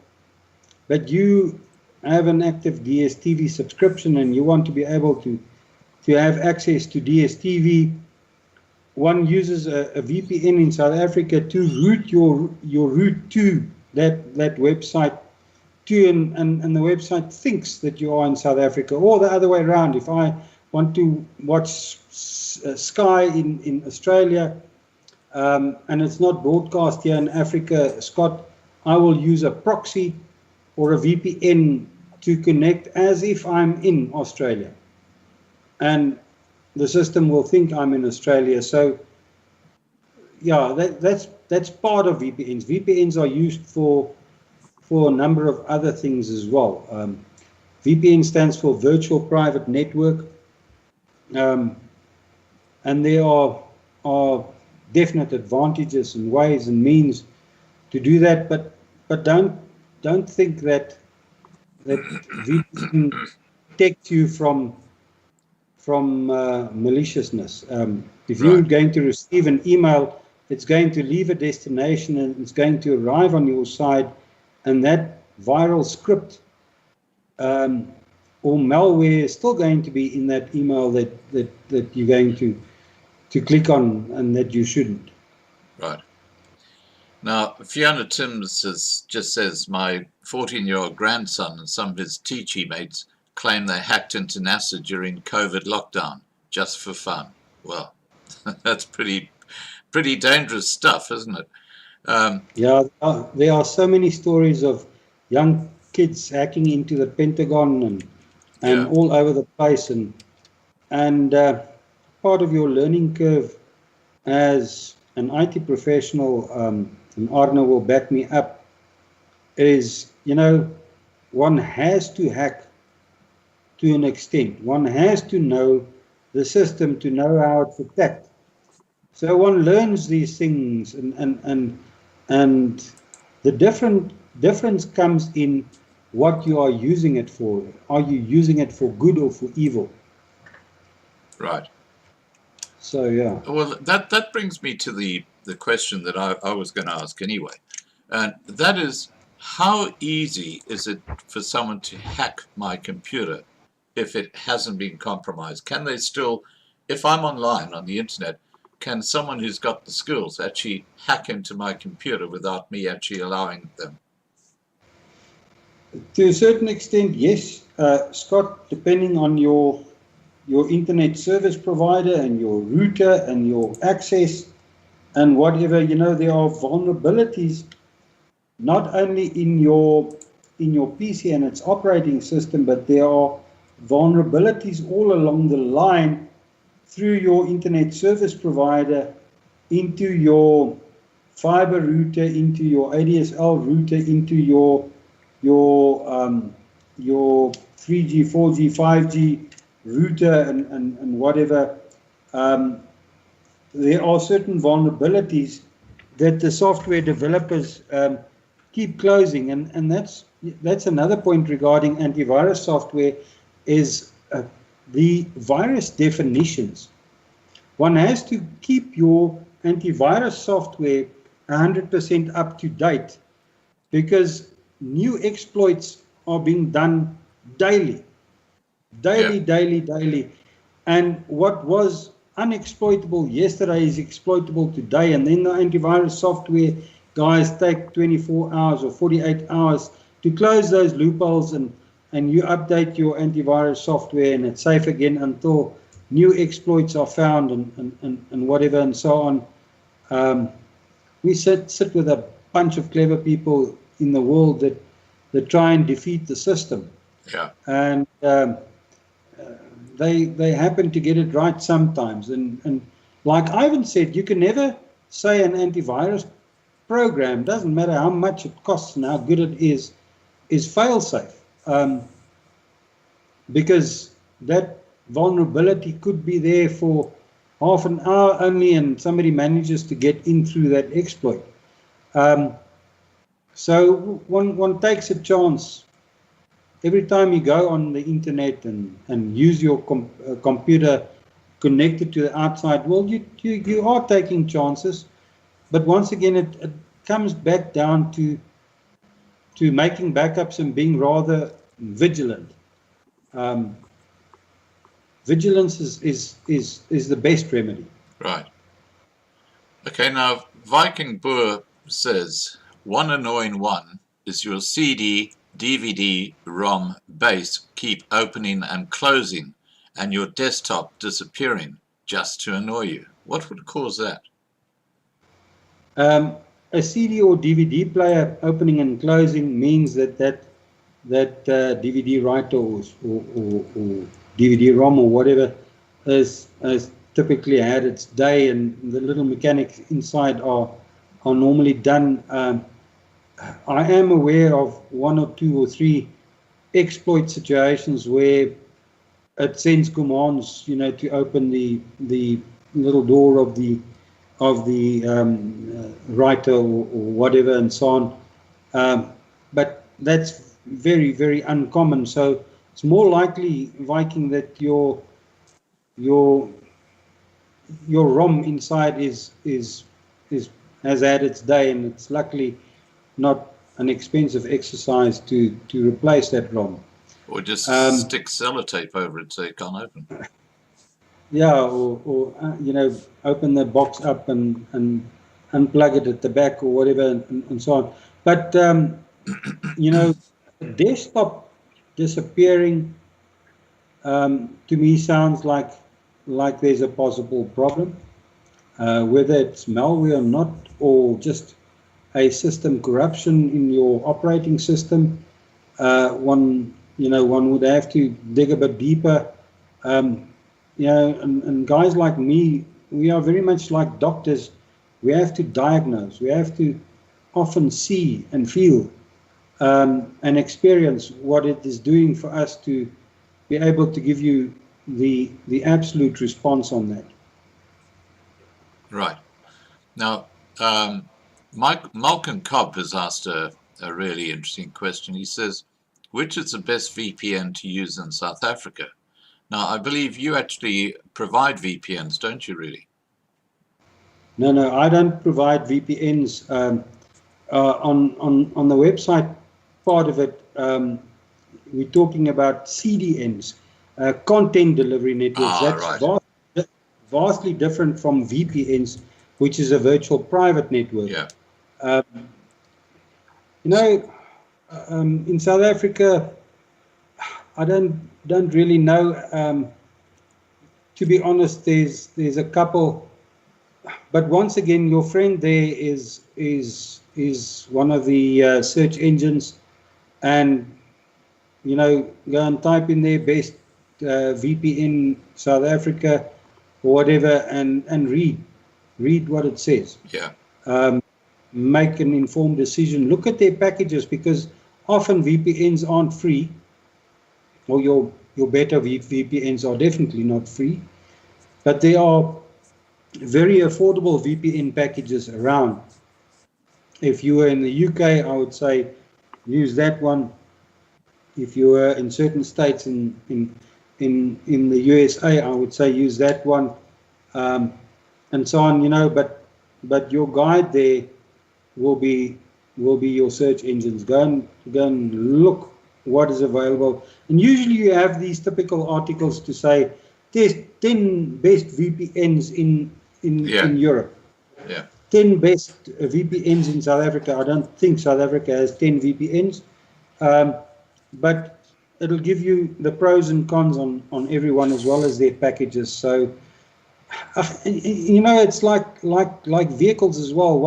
but you have an active DSTV subscription and you want to be able to have access to DSTV. One uses a VPN in South Africa to route your route to that website to, and the website thinks that you are in South Africa, or the other way around. If I want to watch Sky in Australia and it's not broadcast here in Africa, Scott, I will use a proxy or a VPN to connect as if I'm in Australia, and the system will think I'm in Australia. So yeah, that's part of VPNs. VPNs are used for a number of other things as well. VPN stands for Virtual Private Network, and there are definite advantages and ways and means to do that, but don't think that VPN protects you from maliciousness. If you're going to receive an email, it's going to leave a destination and it's going to arrive on your side, and that viral script or malware is still going to be in that email that you're going to click on and that you shouldn't. Right. Now, Fiona Timms just says, my 14-year-old grandson and some of his teachie mates claim they hacked into NASA during COVID lockdown just for fun. Well, that's pretty dangerous stuff, isn't it? Yeah, there are so many stories of young kids hacking into the Pentagon and all over the place, and part of your learning curve as an IT professional, and Arno will back me up, is, one has to hack to an extent. One has to know the system to know how it's attacked. So one learns these things, and the difference comes in what you are using it for. Are you using it for good or for evil? Right. So yeah. Well, that brings me to the question that I was going to ask anyway, and that is, how easy is it for someone to hack my computer if it hasn't been compromised? Can they still, if I'm online on the internet, can someone who's got the skills actually hack into my computer without me actually allowing them? To a certain extent, yes, Scott, depending on your internet service provider and your router and your access and whatever, there are vulnerabilities not only in your PC and its operating system, but there are vulnerabilities all along the line through your internet service provider into your fiber router into your ADSL router into your 3G, 4G, 5G router and whatever. There are certain vulnerabilities that the software developers keep closing, and that's another point regarding antivirus software is the virus definitions. One has to keep your antivirus software 100% up to date, because new exploits are being done daily, daily. And what was unexploitable yesterday is exploitable today. And then the antivirus software guys take 24 hours or 48 hours to close those loopholes, and you update your antivirus software and it's safe again until new exploits are found and whatever and so on. We sit with a bunch of clever people in the world that try and defeat the system. Yeah. And they happen to get it right sometimes. And like Ivan said, you can never say an antivirus program, doesn't matter how much it costs and how good it is fail-safe. Because that vulnerability could be there for half an hour only, and somebody manages to get in through that exploit. So one takes a chance every time you go on the internet and use your computer connected to the outside world. You are taking chances, but once again it comes back down to making backups and being rather vigilant. Vigilance is the best remedy. Right. Okay, now Viking Boer says, one annoying one is your CD, DVD, ROM base keep opening and closing and your desktop disappearing just to annoy you. What would cause that? A CD or DVD player opening and closing means that DVD writer or DVD-ROM or whatever has typically had its day, and the little mechanics inside are normally done. I am aware of 1 or 2 or 3 exploit situations where it sends commands, to open the little door of the writer or whatever and so on. But that's very, very uncommon. So it's more likely, Viking, that your ROM inside has had its day, and it's luckily not an expensive exercise to replace that ROM. Or just stick sellotape over it so it can't open. Yeah, or open the box up and unplug it at the back or whatever and so on. But desktop disappearing to me sounds like there's a possible problem, whether it's malware or not, or just a system corruption in your operating system. One would have to dig a bit deeper. And guys like me, we are very much like doctors. We have to diagnose. We have to often see and feel and experience what it is doing for us to be able to give you the absolute response on that. Right. Now, Malcolm Cobb has asked a really interesting question. He says, which is the best VPN to use in South Africa? Now, I believe you actually provide VPNs, don't you, really? No, I don't provide VPNs. On the website part of it, we're talking about CDNs, content delivery networks. That's right. Vastly different from VPNs, which is a virtual private network. Yeah. In South Africa, I don't really know. To be honest, there's a couple, but once again, your friend there is one of the search engines, and go and type in their best VPN South Africa or whatever, and read what it says. Yeah. make an informed decision. Look at their packages, because often VPNs aren't free, or your better VPNs are definitely not free, but there are very affordable VPN packages around. If you were in the UK, I would say use that one. If you were in certain states in the USA, I would say use that one, and so on. You know, but your guide there will be your search engines. Go and look what is available. And usually you have these typical articles to say there's 10 best VPNs in Europe. Yeah. 10 best VPNs in South Africa. I don't think South Africa has 10 VPNs, but it'll give you the pros and cons on everyone, as well as their packages. So, you know, it's like vehicles as well.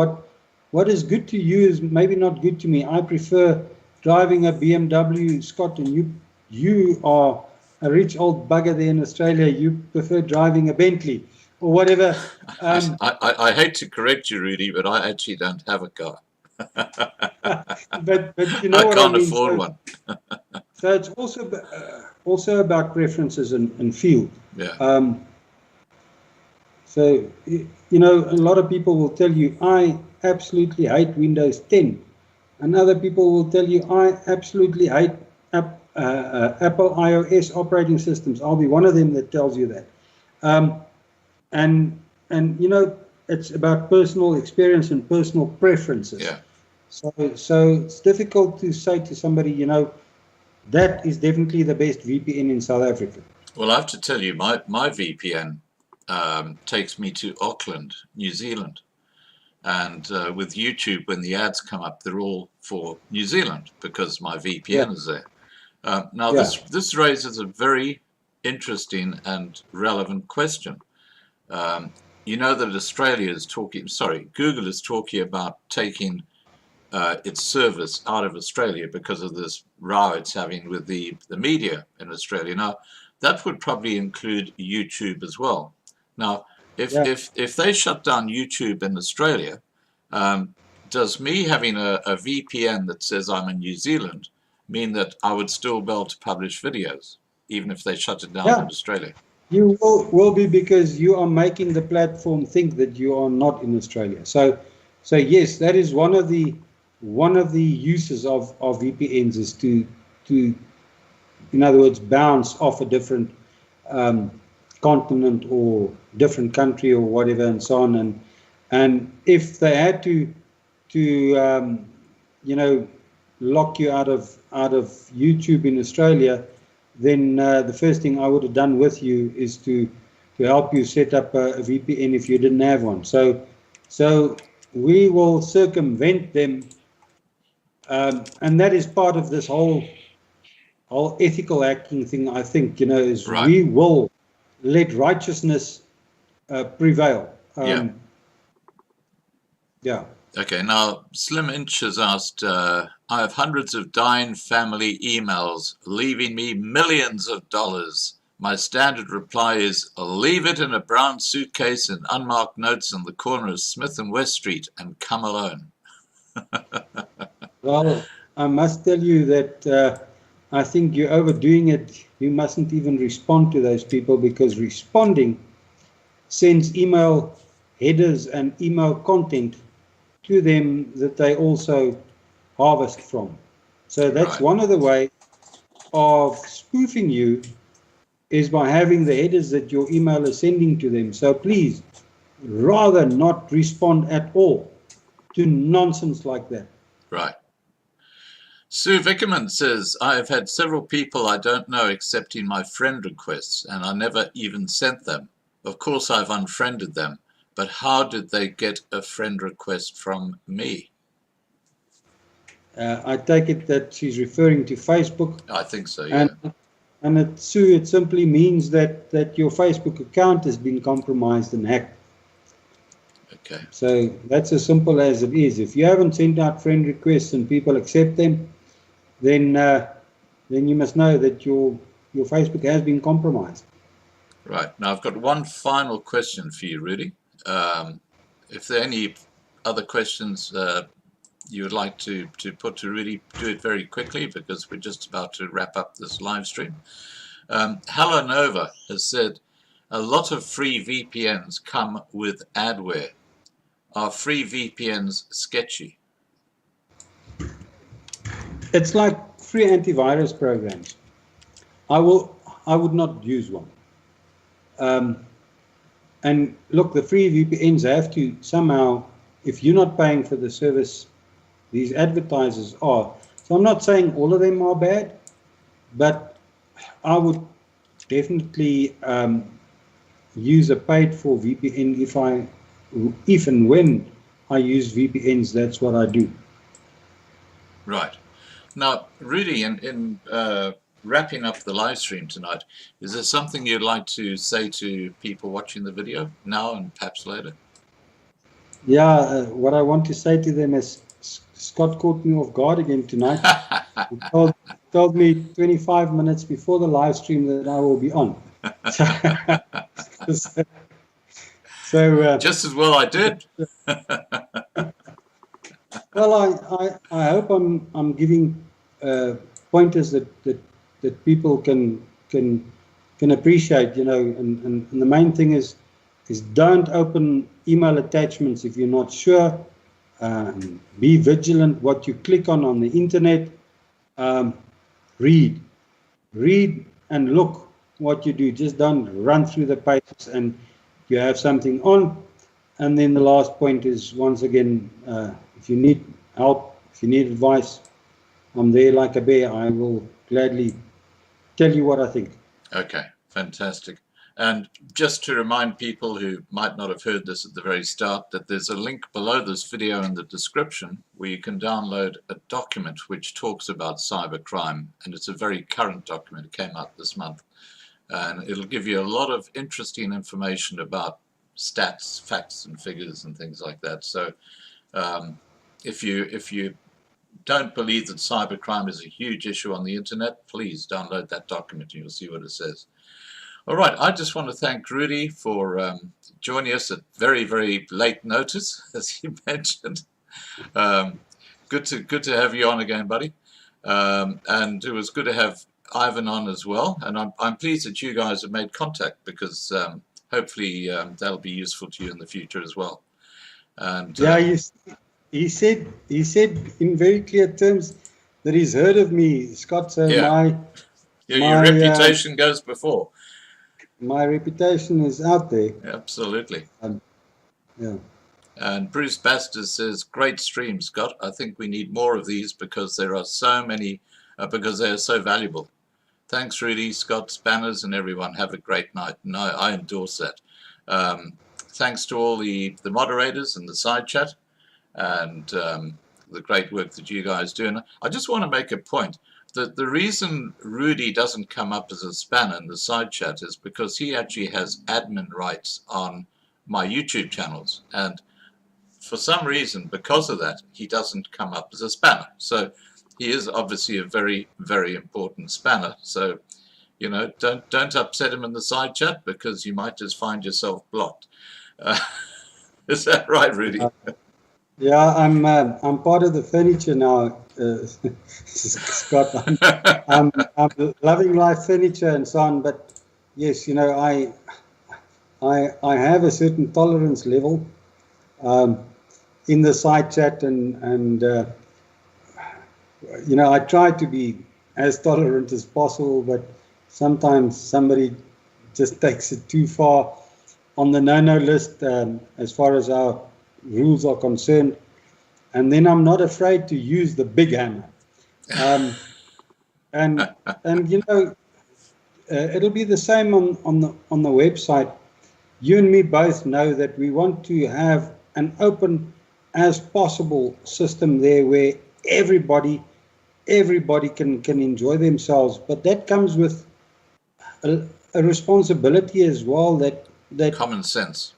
What is good to you is maybe not good to me. I prefer driving a BMW, Scott, and you are a rich old bugger there in Australia. You prefer driving a Bentley or whatever. I hate to correct you, Rudi, but I actually don't have a car. but you know what I can't mean? afford one. So it's also about preferences and feel. Yeah. So, you know, a lot of people will tell you, I absolutely hate Windows 10. And other people will tell you, I absolutely hate Apple iOS operating systems. I'll be one of them that tells you that. And you know, it's about personal experience and personal preferences. Yeah. So it's difficult to say to somebody, you know, that is definitely the best VPN in South Africa. Well, I have to tell you, my VPN takes me to Auckland, New Zealand. And with YouTube, when the ads come up, they're all for New Zealand because my VPN is there. Now, this raises a very interesting and relevant question. You know that Australia is talking, Google is talking about taking its service out of Australia because of this row it's having with the media in Australia. Now, that would probably include YouTube as well. Now, if they shut down YouTube in Australia, does me having a VPN that says I'm in New Zealand mean that I would still be able to publish videos, even if they shut it down in Australia? You will be, because you are making the platform think that you are not in Australia. So yes, that is one of the uses of VPNs, is to in other words, bounce off a different continent or different country or whatever, and so on. And if they had to you know, lock you out of YouTube in Australia, then the first thing I would have done with you is to help you set up a VPN if you didn't have one. So we will circumvent them, and that is part of this whole ethical hacking thing. I think, you know, is we will let righteousness prevail. Yeah. Okay, now Slim Inch has asked, I have hundreds of dying family emails leaving me millions of dollars. My standard reply is, leave it in a brown suitcase and unmarked notes in the corner of Smith and West Street and come alone. Well, I must tell you that I think you're overdoing it. You mustn't even respond to those people, because responding sends email headers and email content to them that they also harvest from. So that's one of the ways of spoofing you, is by having the headers that your email is sending to them. So please, rather not respond at all to nonsense like that. Right. Sue Vickerman says, I have had several people I don't know accepting my friend requests, and I never even sent them. Of course, I've unfriended them. But how did they get a friend request from me? I take it that she's referring to Facebook. I think so, yeah. And Sue, it simply means that your Facebook account has been compromised and hacked. Okay. So that's as simple as it is. If you haven't sent out friend requests and people accept them, then you must know that your Facebook has been compromised. Right. Now I've got one final question for you, Rudi. If there are any other questions you would like to put to Rudi, do it very quickly because we're just about to wrap up this live stream. Hello Nova has said, a lot of free VPNs come with adware. Are free VPNs sketchy? It's like free antivirus programs. I would not use one. And look, the free VPNs have to somehow, if you're not paying for the service, these advertisers are. So I'm not saying all of them are bad, but I would definitely use a paid for VPN if and when I use VPNs. That's what I do. Right. Now, Rudi, in wrapping up the live stream tonight, is there something you'd like to say to people watching the video now and perhaps later? Yeah, what I want to say to them is, Scott caught me off guard again tonight. He told me 25 minutes before the live stream that I will be on. So just as well I did. Well, I hope I'm giving pointers that people can appreciate, you know, and the main thing is don't open email attachments if you're not sure. Be vigilant what you click on the internet. Read and look what you do. Just don't run through the pages and you have something on. And then the last point is, once again, if you need help, if you need advice, I'm there like a bear. I will gladly tell you what I think. Okay, fantastic. And just to remind people who might not have heard this at the very start, that there's a link below this video in the description where you can download a document which talks about cybercrime. And it's a very current document. It came out this month. And it'll give you a lot of interesting information about stats, facts and figures and things like that. So if you don't believe that cybercrime is a huge issue on the internet, please download that document and you'll see what it says. All right, I just want to thank Rudi for joining us at very, very late notice, as he mentioned. Good to have you on again, buddy. And it was good to have Ivan on as well. And I'm pleased that you guys have made contact because hopefully that'll be useful to you in the future as well. And yeah, he said in very clear terms that he's heard of me, Scott. So yeah. Your reputation goes before. My reputation is out there. Absolutely. Yeah. And Bruce Baxter says, great stream, Scott. I think we need more of these because there are so many, because they are so valuable. Thanks, Rudi, Scott, Spanners, and everyone. Have a great night. And I endorse that. Thanks to all the moderators and the side chat and the great work that you guys do. And I just want to make a point. The reason Rudi doesn't come up as a spanner in the side chat is because he actually has admin rights on my YouTube channels. And for some reason, because of that, he doesn't come up as a spanner. So he is obviously a very, very important spanner. So, you know, don't upset him in the side chat because you might just find yourself blocked. Is that right, Rudi? Yeah, I'm part of the furniture now, Scott. I'm loving life furniture and so on. But yes, you know, I have a certain tolerance level in the side chat, and you know, I try to be as tolerant as possible. But sometimes somebody just takes it too far on the no-no list as far as our rules are concerned, and then I'm not afraid to use the big hammer. And you know, it'll be the same on the website. You and me both know that we want to have an open as possible system there where everybody can enjoy themselves, but that comes with a responsibility as well. That common sense.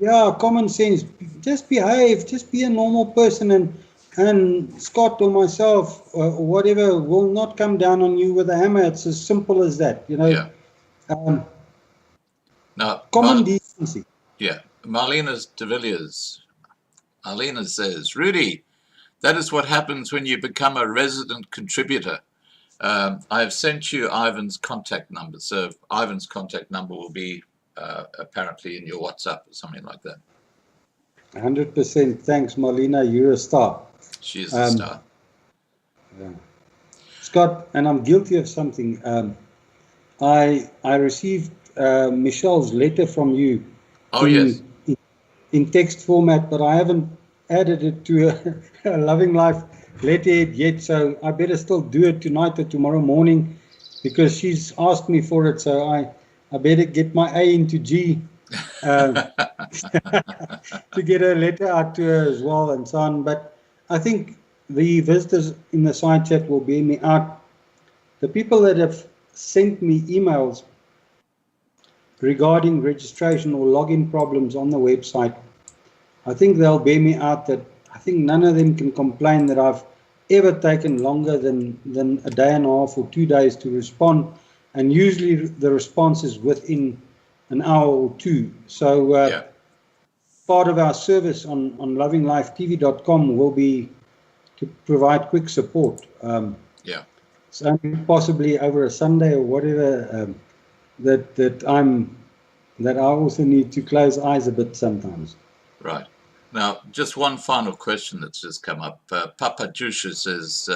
Yeah, common sense. Just behave. Just be a normal person, and Scott or myself or whatever will not come down on you with a hammer. It's as simple as that, you know. Yeah. Now, common decency. Yeah. Marlena de Villiers Alina says, Rudi, that is what happens when you become a resident contributor. I have sent you Ivan's contact number. So Ivan's contact number will be apparently in your WhatsApp or something like that. 100%. Thanks, Marlena. You're a star. She is a star. Yeah. Scott, and I'm guilty of something. I received Michelle's letter from you. Oh, yes. In text format, but I haven't added it to a Loving Life letterhead yet, so I better still do it tonight or tomorrow morning because she's asked me for it, so I better get my A into G to get a letter out to her as well and so on. But I think the visitors in the side chat will bear me out. The people that have sent me emails regarding registration or login problems on the website, I think they'll bear me out that I think none of them can complain that I've ever taken longer than a day and a half or 2 days to respond, and usually the response is within an hour or two. So part of our service on lovinglifetv.com will be to provide quick support. So possibly over a Sunday or whatever, that I also need to close eyes a bit sometimes. Right. Now, just one final question that's just come up. Papa Jusha says,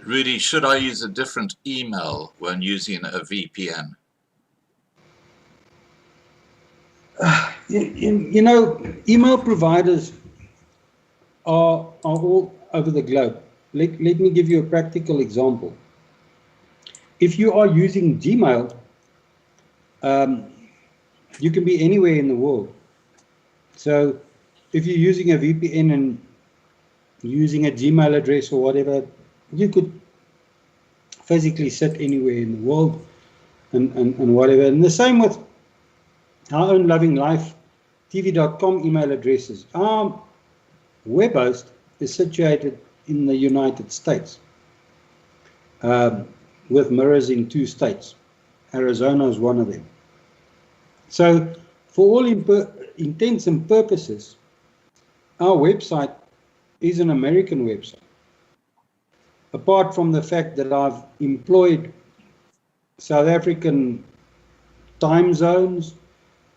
Rudi, should I use a different email when using a VPN? You know, email providers are all over the globe. Let me give you a practical example. If you are using Gmail, you can be anywhere in the world. So if you're using a VPN and using a Gmail address or whatever, you could physically sit anywhere in the world and whatever. And the same with our own lovinglifetv.com email addresses. Our web host is situated in the United States with mirrors in 2 states. Arizona is one of them. So for all intents and purposes, our website is an American website. Apart from the fact that I've employed South African time zones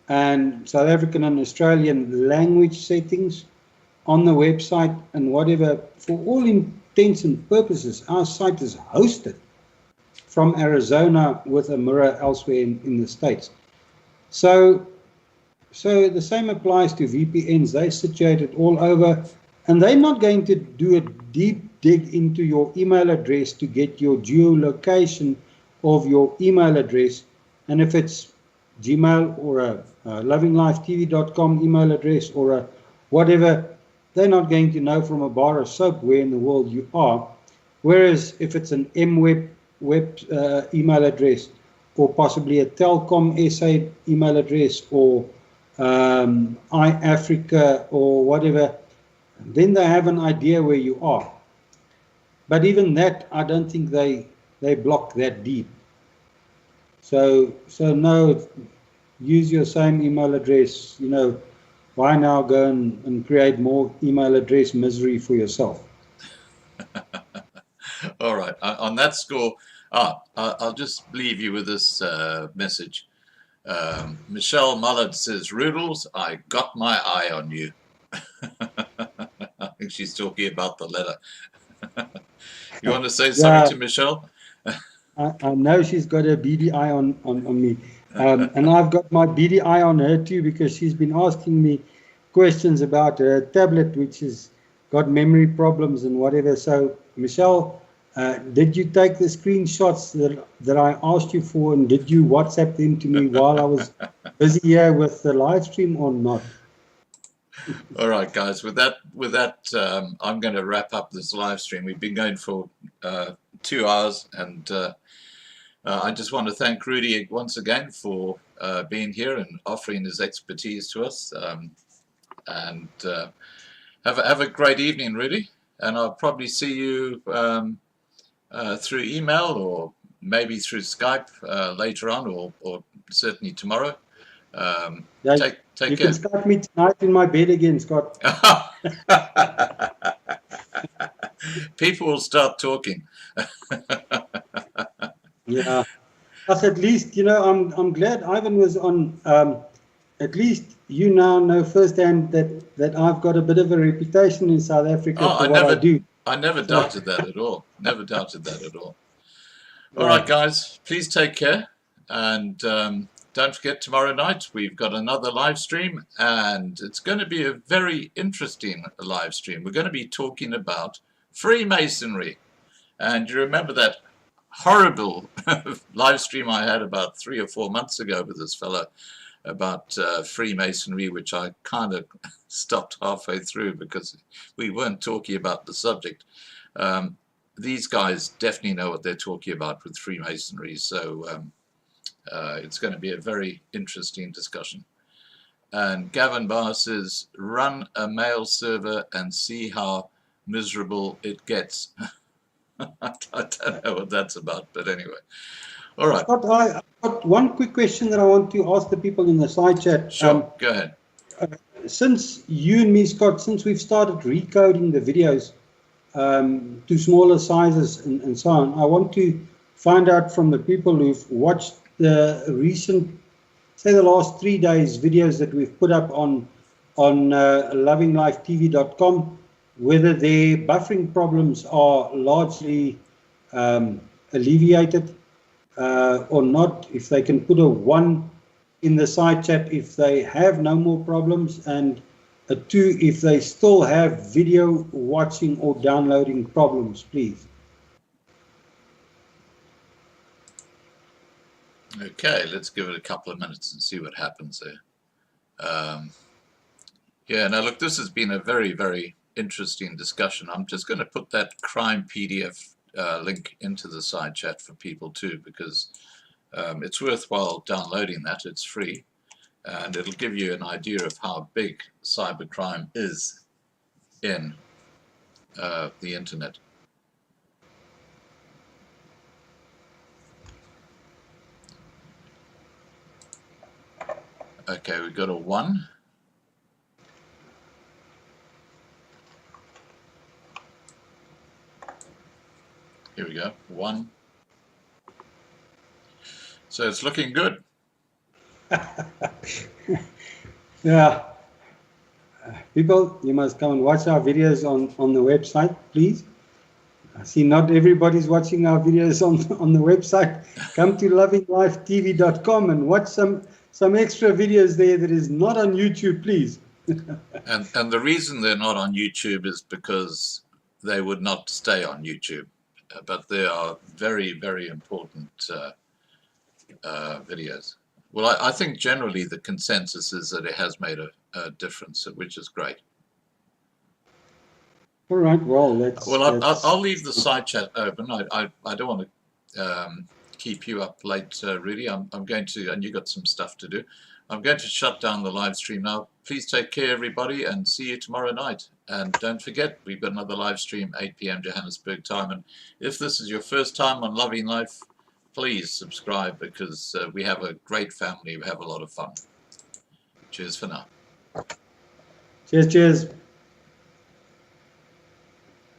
and South African and Australian language settings on the website and whatever, for all intents and purposes, our site is hosted from Arizona with a mirror elsewhere in the States. So the same applies to VPNs. They're situated all over, and they're not going to do a deep dig into your email address to get your geolocation of your email address. And if it's Gmail or a lovinglifetv.com email address or a whatever, they're not going to know from a bar of soap where in the world you are. Whereas if it's an MWeb email address, or possibly a Telkom SA email address, or iAfrica or whatever, then they have an idea where you are. But even that, I don't think they block that deep. So no, use your same email address. You know, why now go and create more email address misery for yourself? All right. On that score, I'll just leave you with this message. Michelle Mullard says, Rudels, I got my eye on you. I think she's talking about the letter. You want to say something to Michelle? I know she's got a beady eye on me. And I've got my beady eye on her too, because she's been asking me questions about her tablet, which has got memory problems and whatever. So, Michelle, did you take the screenshots that I asked you for, and did you WhatsApp them to me while I was busy here with the live stream or not? All right, guys. With that, I'm going to wrap up this live stream. We've been going for 2 hours, and I just want to thank Rudi once again for being here and offering his expertise to us. And have a great evening, Rudi. And I'll probably see you through email or maybe through Skype later on, or certainly tomorrow. Yeah, Take you care. can Skype me tonight in my bed again, Scott. People will start talking. Yeah. But at least, I'm glad Ivan was on. At least you now know firsthand that I've got a bit of a reputation in South Africa Oh, for what I do. I never So, doubted that at all. Never doubted that at all. All yeah. right, guys, please take care. And don't forget, tomorrow night we've got another live stream, and it's going to be a very interesting live stream. We're going to be talking about Freemasonry. And you remember that horrible live stream I had about 3 or 4 months ago with this fellow about Freemasonry, which I kind of stopped halfway through because we weren't talking about the subject. These guys definitely know what they're talking about with Freemasonry, so it's going to be a very interesting discussion. And Gavin Barr says, run a mail server and see how miserable it gets. I don't know what that's about, but anyway. All right. Scott, I've got one quick question that I want to ask the people in the side chat. Sure, go ahead. Since you and me, Scott, since we've started recoding the videos to smaller sizes and so on, I want to find out from the people who've watched the recent, say the last 3 days videos that we've put up on lovinglifetv.com, whether their buffering problems are largely alleviated or not, if they can put a 1 in the side chat if they have no more problems, and a 2 if they still have video watching or downloading problems, please. Okay, let's give it a couple of minutes and see what happens there. Yeah, now look, this has been a very, very interesting discussion. I'm just going to put that crime PDF link into the side chat for people too, because it's worthwhile downloading that. It's free, and it'll give you an idea of how big cybercrime is in the internet. Okay, we've got a 1. Here we go, 1. So it's looking good. Yeah. People, you must come and watch our videos on the website, please. I see not everybody's watching our videos on the website. Come to lovinglifetv.com and watch some extra videos there that is not on YouTube, please. And the reason they're not on YouTube is because they would not stay on YouTube. But they are very, very important videos. Well, I think generally the consensus is that it has made a difference, which is great. All right, well, I'll leave the side chat open. I don't want to keep you up late, Rudi. I'm going to, and you got some stuff to do. I'm going to shut down the live stream now. Please take care, everybody, and see you tomorrow night. And don't forget, we've got another live stream, 8 p.m. Johannesburg time. And if this is your first time on Loving Life, please subscribe, because we have a great family. We have a lot of fun. Cheers for now. Cheers.